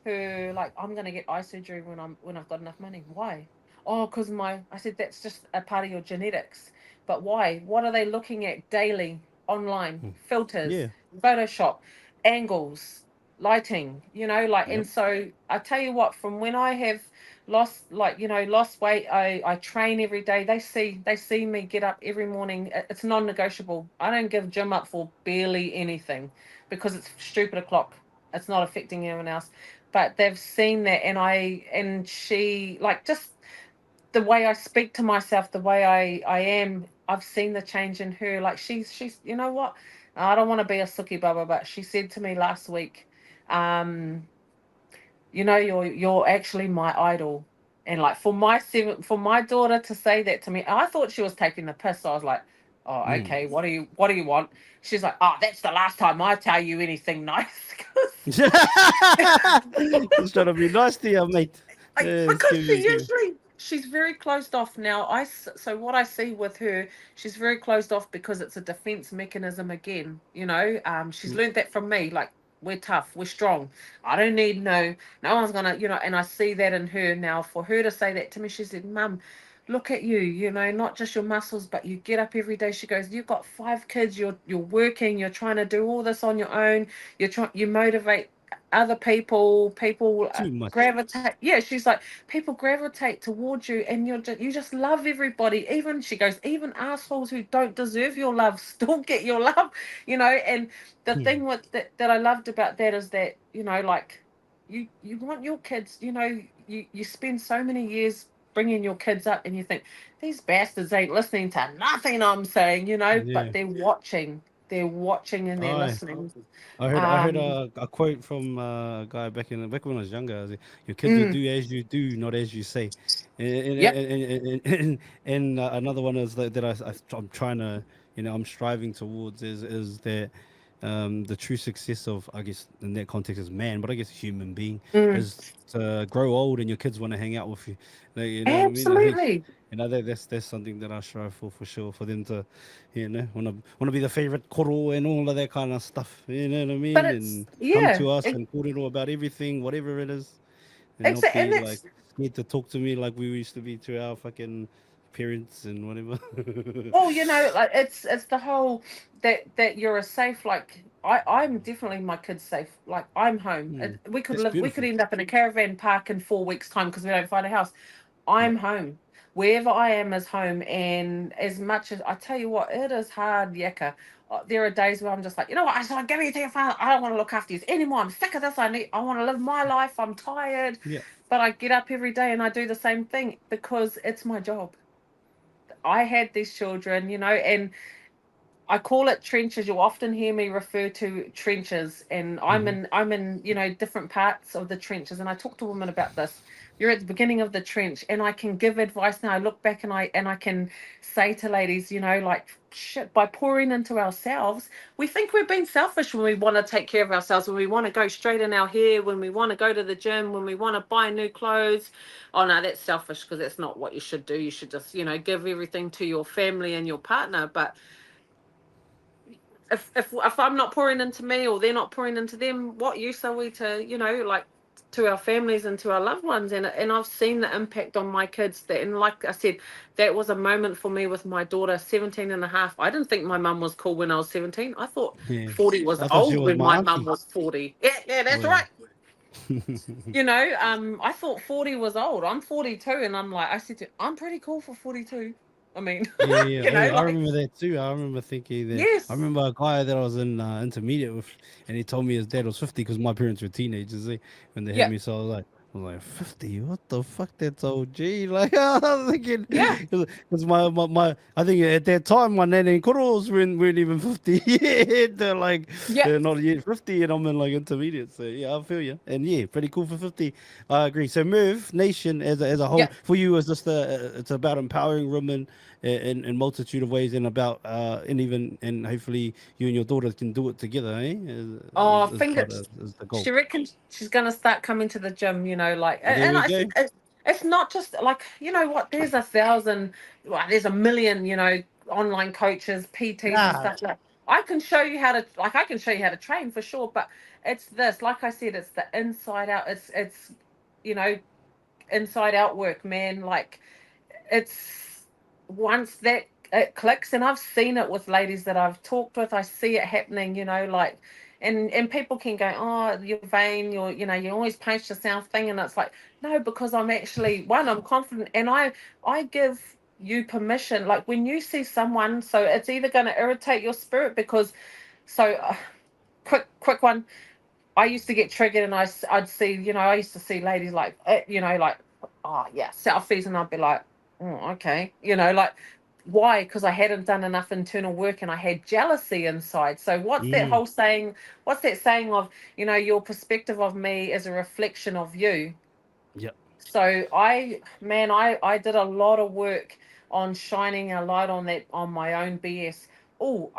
her, like, I'm gonna get eye surgery when I've got enough money. Why? Oh, because I said that's just a part of your genetics. But why? What are they looking at daily online? Mm. Filters, Yeah. Photoshop, angles, lighting, you know, like. Yep. And so I tell you what, from when I have lost, like, you know, lost weight, I train every day. They see me get up every morning. It's non-negotiable. I don't give gym up for barely anything because it's stupid o'clock. It's not affecting anyone else, but they've seen that. And she, like, just the way I speak to myself, the way I am, I've seen the change in her. Like she's you know what, I don't want to be a sookie baba, but she said to me last week, um you know, you're actually my idol. And like for my daughter to say that to me, I thought she was taking the piss. So I was like, oh, Mm. okay, what do you want? She's like, oh, that's the last time I tell you anything nice. Just trying to be nice to you, mate. Yeah, it's Because giving, giving. she's very closed off now. So what I see with her, she's very closed off because it's a defense mechanism again. You know, she's Mm. learned that from me. Like, we're tough, we're strong. I don't need no one's gonna, you know. And I see that in her now. For her to say that to me, she said, "Mum, look at you. You know, not just your muscles, but you get up every day." She goes, "You've got 5 kids. You're working. You're trying to do all this on your own. You motivate other people. People Too much. gravitate." Yeah, she's like, people gravitate towards you, and you just love everybody. Even, she goes, even assholes who don't deserve your love still get your love. You know. And the Mm. thing that I loved about that is that, you know, like, you want your kids, you know, you spend so many years bringing your kids up, and you think these bastards ain't listening to nothing I'm saying, you know, but Yeah. they're watching and they're I listening. I heard um a quote from a guy back when I was younger. I was like, your kids will mm, do as you do, not as you say. And yep. another one is that I'm trying to, I'm striving towards is that the true success of, I guess, in that context is man, but I guess human being Mm. is to grow old and your kids want to hang out with you. You know what I mean? I think, Absolutely. that's something that I strive for sure. For them to, want to be the favorite koro and all of that kind of stuff. You know what I But mean? it's, And come yeah, to us and kōrero about everything, whatever it is, and not and be like that's, scared to talk to me like we used to be to our fucking parents and whatever. well, like it's the whole that you're a safe, like I'm definitely my kids safe. Like I'm home. Hmm. That's We could beautiful. end up in a caravan park in 4 weeks' time because we don't find a house. I'm Yep. home. Wherever I am is home. And as much as I tell you what, it is hard, yakka. There are days where I'm just like, you know what, I just want to give you to your father. I don't want to look after you anymore. I'm sick of this. I want to live my life. I'm tired. Yeah. But I get up every day and I do the same thing because it's my job. I had these children, and I call it trenches. You'll often hear me refer to trenches, and I'm Hmm. in I'm in different parts of the trenches. And I talk to women about this. You're at the beginning of the trench, and I can give advice now. I look back and I can say to ladies, like shit. By pouring into ourselves, we think we're being selfish when we want to take care of ourselves, when we want to go straight in our hair, when we want to go to the gym, when we want to buy new clothes. Oh no, that's selfish because that's not what you should do. You should just give everything to your family and your partner, but if I'm not pouring into me or they're not pouring into them, what use are we to, like to our families and to our loved ones? And I've seen the impact on my kids that, and like I said, that was a moment for me with my daughter, 17 and a half. I didn't think my mum was cool when I was 17. I thought Yeah. 40 was I thought she old was when my my mum auntie. was 40. Yeah, yeah, that's Well, right. I thought 40 was old. I'm 42 and I'm like, I said I'm pretty cool for 42. I mean, yeah, yeah. Hey, I like, remember that too. I remember thinking that. I yes. remember a guy that I was in intermediate with, and he told me his dad was 50 because my parents were teenagers when they had Yeah. me. So I was like 50. What the fuck? That's OG. Like I was thinking, Yeah. because I think at that time my nanny and kuros weren't even 50 yet. Yeah. They're not yet 50, and I'm in like intermediate. So yeah, I feel you. And yeah, pretty cool for 50. I agree. So Merv Nation as a whole Yeah. for you is just it's about empowering women in multitude of ways, and about and hopefully you and your daughter can do it together, eh? Oh, I Is think part of is the goal. she reckons she's going to start coming to the gym, like, There and we I go. said, it's not just like, what, there's a thousand, well, there's a million, online coaches, PTs and Nah. stuff like I can show you how to, like, I can show you how to train for sure, but it's this, like I said, it's the inside out, it's, you know, inside out work, man. Like, it's once that it clicks, and I've seen it with ladies that I've talked with. I see it happening, like, and people can go, oh, you're vain, you always post yourself thing, and it's like, no, because I'm actually, one, I'm confident, and I give you permission. Like when you see someone, so it's either going to irritate your spirit because, so quick one. I used to get triggered, and I'd see, I used to see ladies like, like, oh yeah, selfies, and I'd be like, oh, okay, like, why? Because I hadn't done enough internal work, and I had jealousy inside. So what's that Mm. whole saying? What's that saying of, your perspective of me is a reflection of you? Yep. So I did a lot of work on shining a light on that, on my own BS. Oh,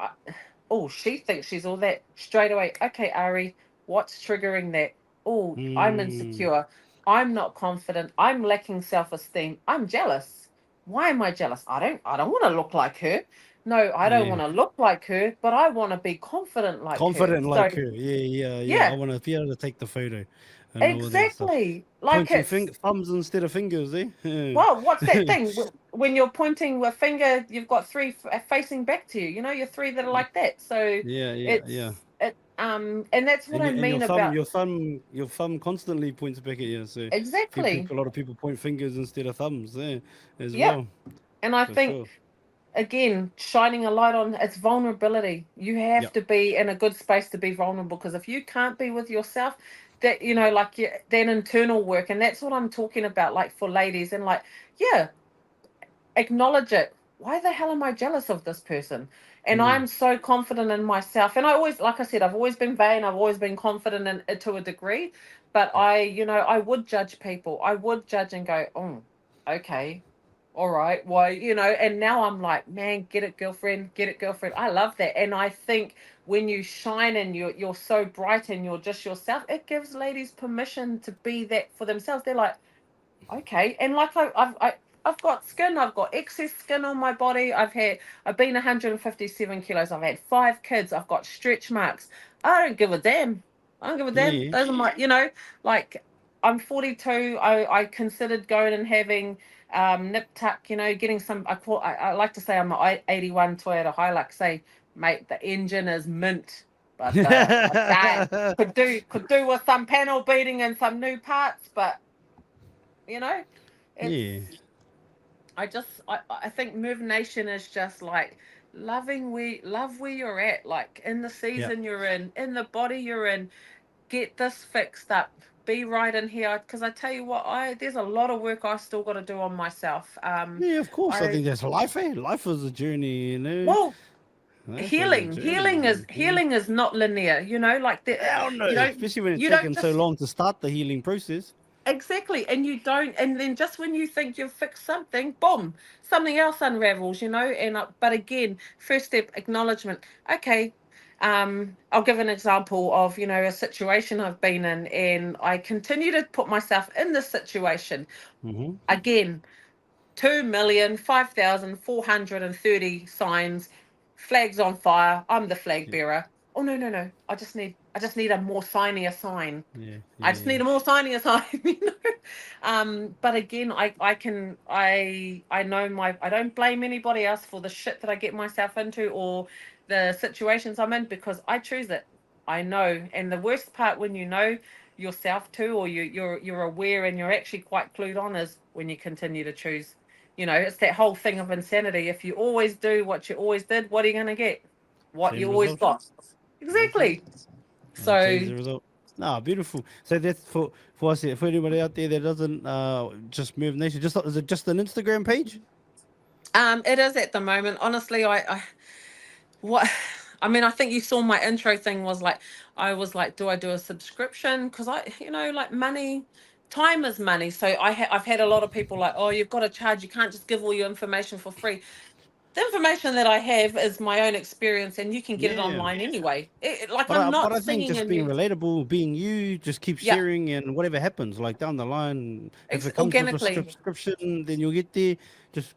oh, she thinks she's all that straight away. Okay, Ari, what's triggering that? Oh, I'm Mm. insecure. I'm not confident. I'm lacking self-esteem. I'm jealous. Why am I jealous? I don't want to look like her. No, I don't Yeah. want to look like her, but I want to be confident like her. Confident So like her. Yeah, yeah, yeah. I yeah, want to be able to take the photo and all that stuff. exactly. Like Pointing it's, thumbs instead of fingers, eh? well, what's that thing? When you're pointing a finger, you've got three facing back to you. You're three that are like that. So Yeah, yeah, yeah. and that's what I And mean about, your thumb constantly points back at you. So exactly. a lot of people point fingers instead of thumbs, as Yep. well, And I for think, sure. again, shining a light on it's vulnerability. You have Yep. to be in a good space to be vulnerable, because if you can't be with yourself, that, like, that internal work, and that's what I'm talking about, like for ladies, and like, yeah, acknowledge it. Why the hell am I jealous of this person? And Mm, I'm so confident in myself. And I always, like I said, I've always been vain. I've always been confident in it to a degree. But yep. I would judge people. I would judge and go, oh, okay. all right, well, and now I'm like, man, get it, girlfriend, get it, girlfriend. I love that. And I think when you shine and you're so bright and you're just yourself, it gives ladies permission to be that for themselves. They're like, okay. And like I've got skin, I've got excess skin on my body. I've been 157 kilos. I've had 5 kids. I've got stretch marks. I don't give a damn. I don't give a damn. Yeah. Those are my, like I'm 42. I considered going and having nip tuck, getting some. I like to say I'm an 81 Toyota Hilux. Say, mate, the engine is mint, but could do with some panel beating and some new parts, but it's Yeah. I think Murvenation is just like love where you're at, like in the Yeah. season you're in the body you're in. Get this fixed up, be right in here, because I tell you what, there's a lot of work I still got to do on myself. Yeah, of course. I I think that's life, eh? Life is a journey, Well, Life is a healing journey. healing is healing is not linear, like Hell no. you don't Especially when it's you don't taken so just long to start the healing process. Exactly, and you don't, and then just when you think you've fixed something, boom, something else unravels, And but again, first step, acknowledgement. Okay, I'll give an example of a situation I've been in, and I continue to put myself in this situation. Mm-hmm. Again, 2,005,430 signs, flags on fire. I'm the flag Yeah. bearer. Oh no, no, no! I just need a more signier sign. Yeah. I just Yeah. need a more signier sign. But again, I know I don't blame anybody else for the shit that I get myself into or the situations I'm in, because I choose it. I know, and the worst part when you know yourself too, or you're aware and you're actually quite clued on, is when you continue to choose. It's that whole thing of insanity. If you always do what you always did, what are you going to get? What Same you always result. got. Mm-hmm. Exactly. Change So the result. Ah, beautiful. So that's for us, for anybody out there that doesn't just move nation. Is it just an Instagram page? it is at the moment. Honestly, what I mean, I think you saw my intro thing was like, I was like, do I do a subscription? Because like money, time is money. So I've had a lot of people like, oh, you've got to charge. You can't just give all your information for free. The information that I have is my own experience, and you can get it Yeah. online anyway. Like But I'm but not I think singing just and being relatable, being you, just keep yeah, sharing, and whatever happens, like down the line, if it comes with a organically, subscription, then you'll get there. Just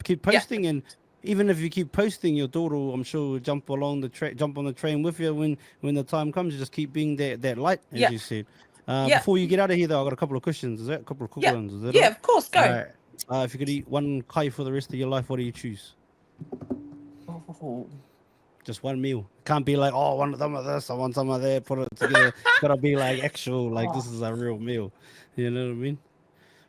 keep yeah, posting, and even if you keep posting, your daughter, I'm sure, will jump on the train with you when the time comes. You just keep being that light, as yeah, you said. yeah, Before you get out of here, though, I got a couple of questions. Is that a couple of quick yeah, ones? Is that yeah. all Of course, right? All go. right. If you could eat one kai for the rest of your life, what do you choose? Oh. Just one meal. Can't be like, oh, I want some of this, I want some of that, put it together. It's gotta be like actual, like this Oh, is a real meal. You know what I mean?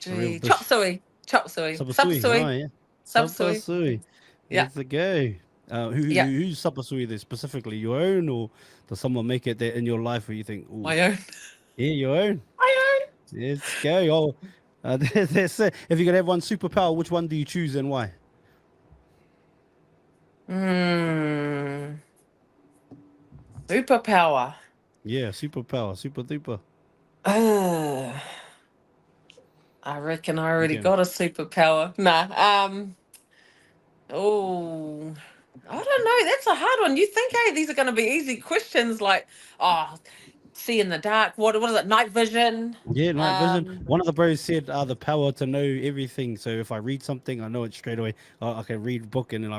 A real gee, chop dish. suey, chop suey, Supper supper sui. Oh suey, yeah. supper Supper suey. sui. Yeah, That's the go. yeah, Who's supper sui there specifically? Your own, or does someone make it that in your life where you think, oh, my own, yeah, your own? my Let's go. Oh, that's it. If you could have one superpower, which one do you choose and why? own. Superpower. Yeah, superpower, super duper. Uh, I reckon I You already can. got a superpower. Nah. Oh, I don't know. That's a hard one. You think, hey, these are going to be easy questions, like, oh, see in the dark. What is it? Night vision. Yeah, night vision. Um, One of the bros said the power to know everything. So if I read something, I know it straight away. I can read a book and then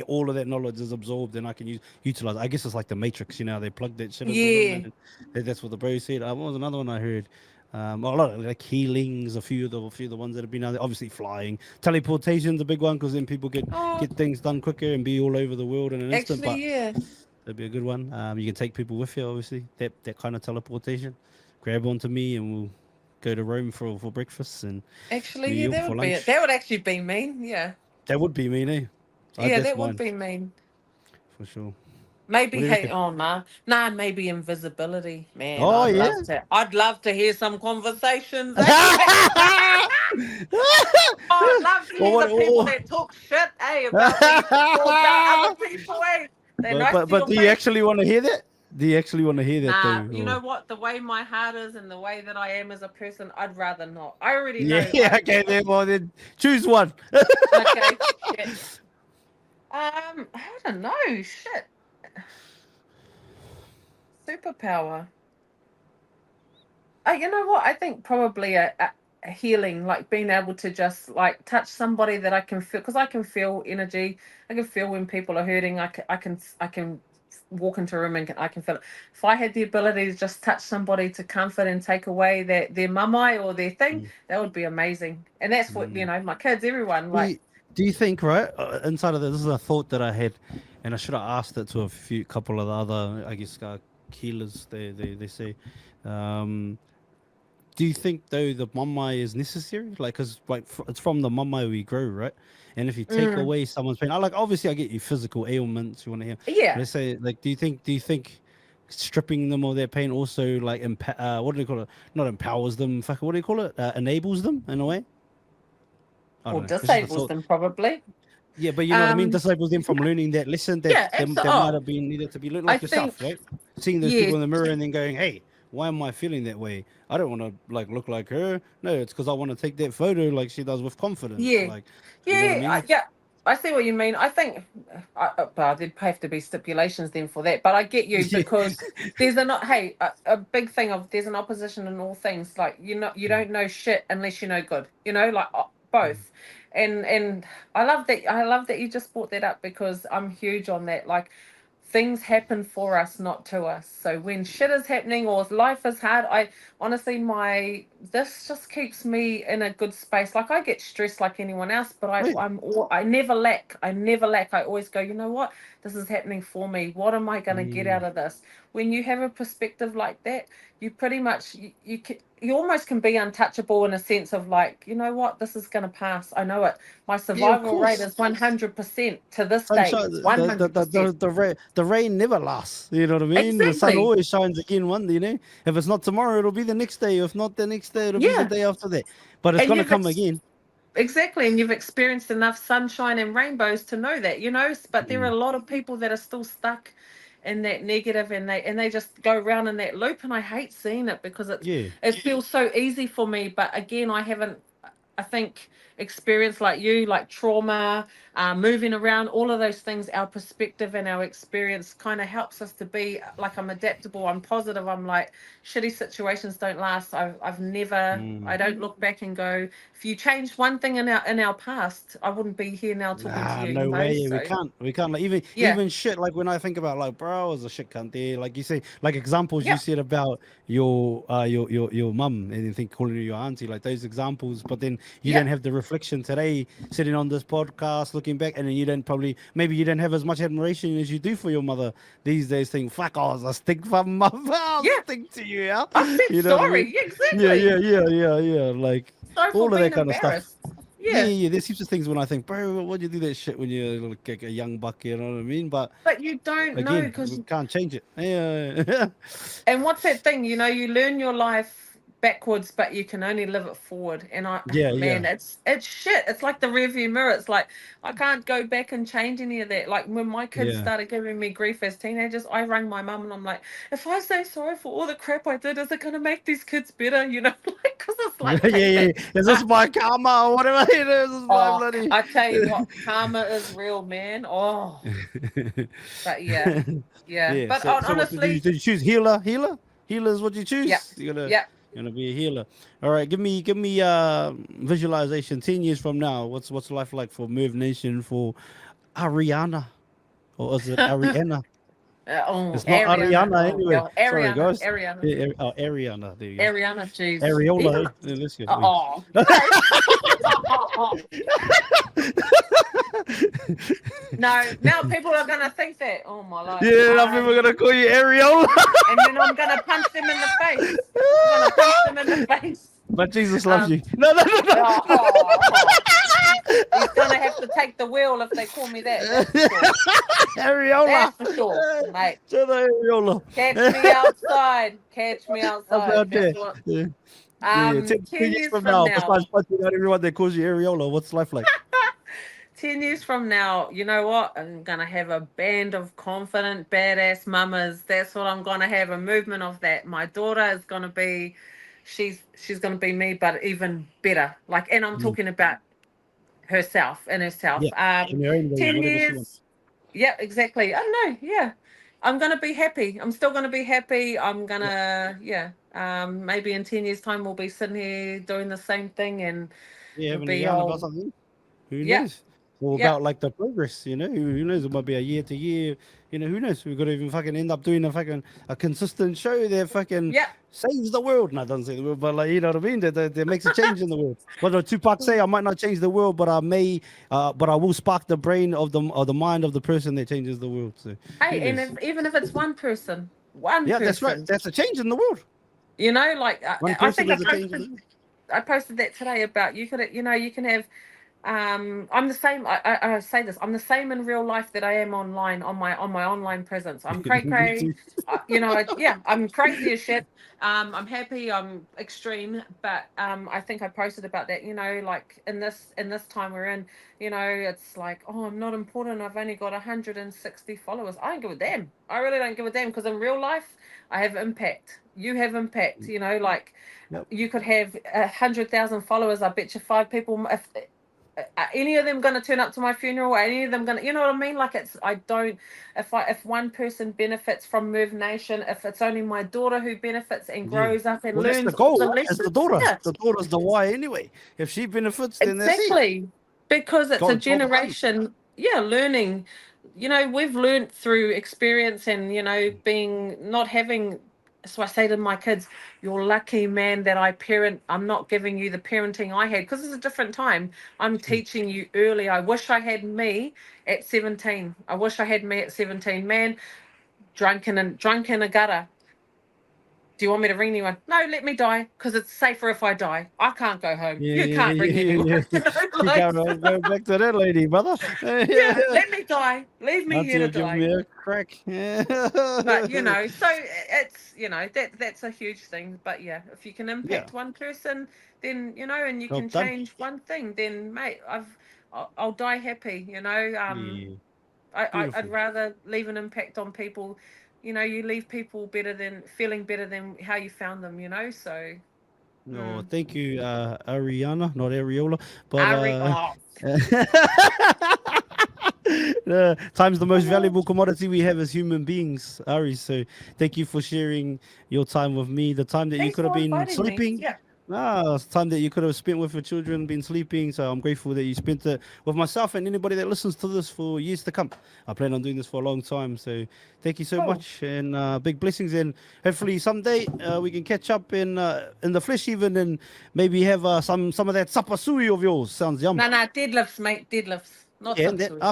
all of that knowledge is absorbed and I can utilize. I guess it's like the Matrix, they plug that shit into them. yeah. And that's what the bro said. What was another one I heard? A lot of like healings. A few of the ones that have been out there. Obviously flying, teleportation's a big one because then people Oh, get things done quicker and be all over the world in an instant. actually, But yeah. that'd be a good one. You can take people with you, obviously. That kind of teleportation. Grab onto me and we'll go to Rome for breakfast and New Actually, yeah, York that for would be it. lunch. That would actually be mean. Yeah. That would be me, eh? Yeah, That's that would mine be mean. for sure. What Maybe, do you hey, reckon? oh, nah, maybe invisibility. Man, Oh I'd yeah. love to. I'd love to hear some conversations. Eh? Oh, I'd love to Well, hear the people what? that talk shit, about me or about other people, eh? They're nice but to but your do you face. actually want to hear that? Do you actually want to hear that Nah, though? you know what? The way my heart is and the way that I am as a person, I'd rather not. I already Yeah, know. yeah. Okay, then. Well, then choose one. Okay, shit. I don't know. Shit. Superpower. You know what? I think probably a healing, like being able to just like touch somebody that I can feel, because I can feel energy. I can feel when people are hurting. I can walk into a room and I can feel it. If I had the ability to just touch somebody to comfort and take away their mamai or their thing, Mm, that would be amazing. And that's what, mm. my kids, everyone, Do like, you, do you think, right? Inside of this is a thought that I had, and I should have asked it to a few couple of the other, I guess, healers. They say. Um, do you think though the mamai is necessary? Like, cause like it's from the mamai we grow, right? And if you take mm, away someone's pain, I like obviously I get you physical ailments you want to hear. yeah. Let's say like, do you think stripping them of their pain also like what do they call it? Not empowers them. Fuck, what do you call it? Enables them in a way. I Or don't know. It's just a disables thought. them, probably. Yeah, but you know what I mean. Um, Disables them from learning that lesson that yeah, they might have been needed to be learned, I like think, yourself, right? Seeing those yeah, people in the mirror and then going, "Hey, why am I feeling that way? I don't want to like look like her. No, it's because I want to take that photo like she does with confidence. yeah, Like, you know what I yeah, mean? yeah. I see what you mean. I think, well, there'd have to be stipulations then for that. But I get you, Yeah. because there's a not. Hey, a big thing of there's an opposition in all things. Like, you Mm, don't know shit unless you know good. Like, mm. both. And I love that. I love that you just brought that up, because I'm huge on that. Like, things happen for us, not to us. So when shit is happening or life is hard, I honestly, my this just keeps me in a good space. Like, I get stressed like anyone else, but Oh, yeah. I never lack. I never lack. I always go, you know what? This is happening for me. What am I going to get Mm. out of this? When you have a perspective like that, you pretty much you almost can be untouchable, in a sense of like, you know what? This is going to pass. I know it. My Yeah, of survival rate course. is 100% to this date. Sunshine, It's 100%. the rain never lasts. You know what I mean? The sun Exactly. always shines again one day. You know, if it's not tomorrow, it'll be the next day. If not the next day, it'll be the Yeah. day after that. But it's And gonna come again. exactly, and you've experienced enough sunshine and rainbows to know that, but there are Mm. a lot of people that are still stuck in that negative, and they just go around in that loop, and I hate seeing it, because Yeah. it feels so easy for me. But again, I haven't, I think, experience like you, like trauma, moving around, all of those things. Our perspective and our experience kind of helps us to be like, I'm adaptable, I'm positive, I'm like, shitty situations don't last. I've never, Mm. I don't look back and go, if you changed one thing in our past, I wouldn't be here now talking to Nah, you. no way. We So can't. We can't. Like, even yeah, shit. Like when I think about like, bro, I was a shit cunt there. Like you say, like examples you yeah, said about your mum, and you think calling her your auntie, like those examples. But then you yeah, don't have the reflection today, sitting on this podcast, looking back, and then you don't probably maybe you don't have as much admiration as you do for your mother these days. Think, fuck, I was a stick for mother. I'll yeah. stick to you, yeah. I said You know what I mean? sorry. Yeah, Yeah, yeah, exactly. yeah, yeah, yeah. Like Sorry for all of that being kind of stuff. embarrassed. Yeah, Yeah. yeah, there's heaps of things when I think, bro, why'd you do that shit when you're like a young buck, you know what I mean? But But you don't know, again, we because can't change it. Yeah. and what's that thing? You learn your life backwards, but you can only live it forward. And Yeah, man, yeah, it's shit. It's like the rearview mirror. It's like, I can't go back and change any of that. Like, when my kids yeah. started giving me grief as teenagers, I rang my mum and I'm like, if I say sorry for all the crap I did, is it gonna make these kids better? Like, because it's Yeah, like, yeah, take yeah. that. Is this my karma or whatever it is? This is my Oh, bloody. I tell you what, karma is real, man. Oh, but yeah, yeah. Yeah. But So what honestly, did you choose? Healer, healer, healer is what you yeah, choose. yeah. You're gonna be a healer. All right. Give me visualization. 10 years from now, what's life like for Murvenation, for Ariana, or is it Ariana? Oh, It's not Arianna. Ariana Oh, anyway. yeah, Sorry, Arianna, guys. Arianna, Yeah, Ariana. There you go. Arianna. Jeez, Areola. even. Eh? Yeah, let's go. Oi. Oh, no. No, now people are gonna think that. Oh my life. Yeah, now people are gonna call you Areola. And then I'm gonna punch them in the face. I'm gonna punch them in the face. But Jesus loves Um. you. No, no, no, no. Oh, he's gonna have to take the wheel if they call me that. That's for sure. Areola. That's for sure, mate. Shut up, Areola. Catch me outside. Catch me Up outside. out That's there. what. Yeah. Yeah, yeah. 10 10 years years from from now, now. besides punching out everyone that calls you Areola, what's life like? 10 years from now, you know what? I'm going to have a band of confident, badass mamas. That's what I'm going to have, a movement of that. My daughter is going to be, she's going to be me, but even better. Like, and I'm talking about herself and herself. Yeah, in her own way, 10 whatever she wants. years. Yeah, exactly. I know. Yeah. I'm going to be happy. I'm still going to be happy. I'm going to, maybe in 10 years' time, we'll be sitting here doing the same thing and Yeah, it'll having a be yarn about all, something. Who yeah, knows? Or yeah, about like the progress, you know? Who knows? It might be a year to year. You know, who knows? We've got to even fucking end up doing a consistent show that fucking yeah. saves the world. No, it doesn't save the world, but like, you know what I mean? That makes a change in the world. What did Tupac say? I might not change the world, but I may, but I will spark the brain of the mind of the person that changes the world. So, who Hey, and knows? even if it's one person, Yeah, that's right. That's a change in the world. you know, like One I person think is a change in the world. I posted that today about you could, you know, you can have. I'm the same. I say this. I'm the same in real life that I am online on my online presence. I'm cray Me cray. too. You know, I'm crazy as shit. I'm happy. I'm extreme. But I think I posted about that. You know, like in this time we're in. You know, it's like, oh, I'm not important. I've only got 160 followers. I don't give a damn. I really don't give a damn because in real life I have impact. You have impact. You know, like Yep. you could have 100,000 followers. I bet you 5 people. If any of them going to turn up to my funeral? Any of them going to, you know what I mean? Like it's, I don't, if one person benefits from Murvenation, if it's only my daughter who benefits and Yeah. grows up and Well, that's the learns all goal. the Right? It's lessons, the daughter. yeah, The daughter's the why anyway. If she benefits, then that's it. exactly, because it's a Go behind. generation, yeah, learning. You know, we've learned through experience and, you know, being not having. So I say to my kids, you're lucky, man, that I parent. I'm not giving you the parenting I had because it's a different time. I'm teaching you early. I wish I had me at 17. I wish I had me at 17. Man, drunk in a gutter. Do you want me to ring anyone? No, let me die because it's safer if I die. I can't go home. Yeah, You yeah, can't ring yeah, anyone. yeah. You know, You like, go back to that lady, brother. yeah, let me die. Leave me here Auntie to will give die. me a crack. Yeah. But you know, so it's, you know, that's a huge thing. But yeah, if you can Yeah. impact one person, then, you know, and you Well can done. change one thing, then mate, I'll die happy. You know, Yeah. I'd Beautiful. rather leave an impact on people. You know, you leave people better than feeling better than how you found them. You know, so No, thank you, Arianna, not Ariola, but Ari, oh, time's the most valuable commodity we have as human beings, Ari. So thank you for sharing your time with me. The time that you thanks could have for been inviting me. sleeping. Yeah, It's time that you could have spent with your children, been sleeping. So I'm grateful that you spent it with myself and anybody that listens to this for years to come. I plan on doing this for a long time. So thank you so cool. much and big blessings. And hopefully someday we can catch up in the flesh even and maybe have some of that sapasui of yours. Sounds yum. No, deadlifts, mate, deadlifts, not Yeah, some and that sort.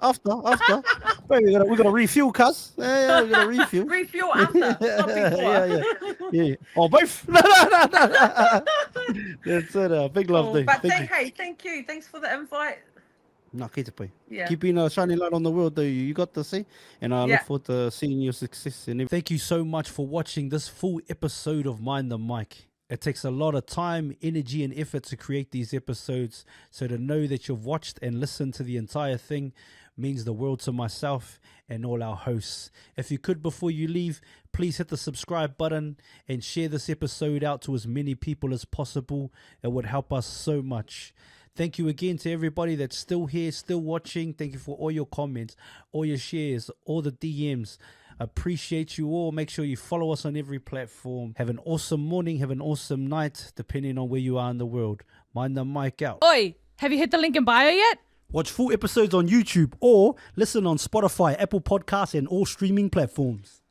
after. Wait, we gotta refuel, cuz. Yeah, we gotta refuel. Refuel after, not before. Yeah. Oh, both. No. That's it. Big love, Cool. dude. But Thank you. hey, thank you. Thanks for the invite. No, keep it, boy. Yeah. Keep being a shining light on the world, though. You got to see, and I look Yeah. forward to seeing your success. And thank you so much for watching this full episode of Mind the Mic. It takes a lot of time, energy, and effort to create these episodes. So to know that you've watched and listened to the entire thing means the world to myself and all our hosts. If you could, before you leave, please hit the subscribe button and share this episode out to as many people as possible. It would help us so much. Thank you again to everybody that's still here, still watching. Thank you for all your comments, all your shares, all the DMs. Appreciate you all. Make sure you follow us on every platform. Have an awesome morning. Have an awesome night, depending on where you are in the world. Mind the mic out. Oi, have you hit the link in bio yet? Watch full episodes on YouTube or listen on Spotify, Apple Podcasts, and all streaming platforms.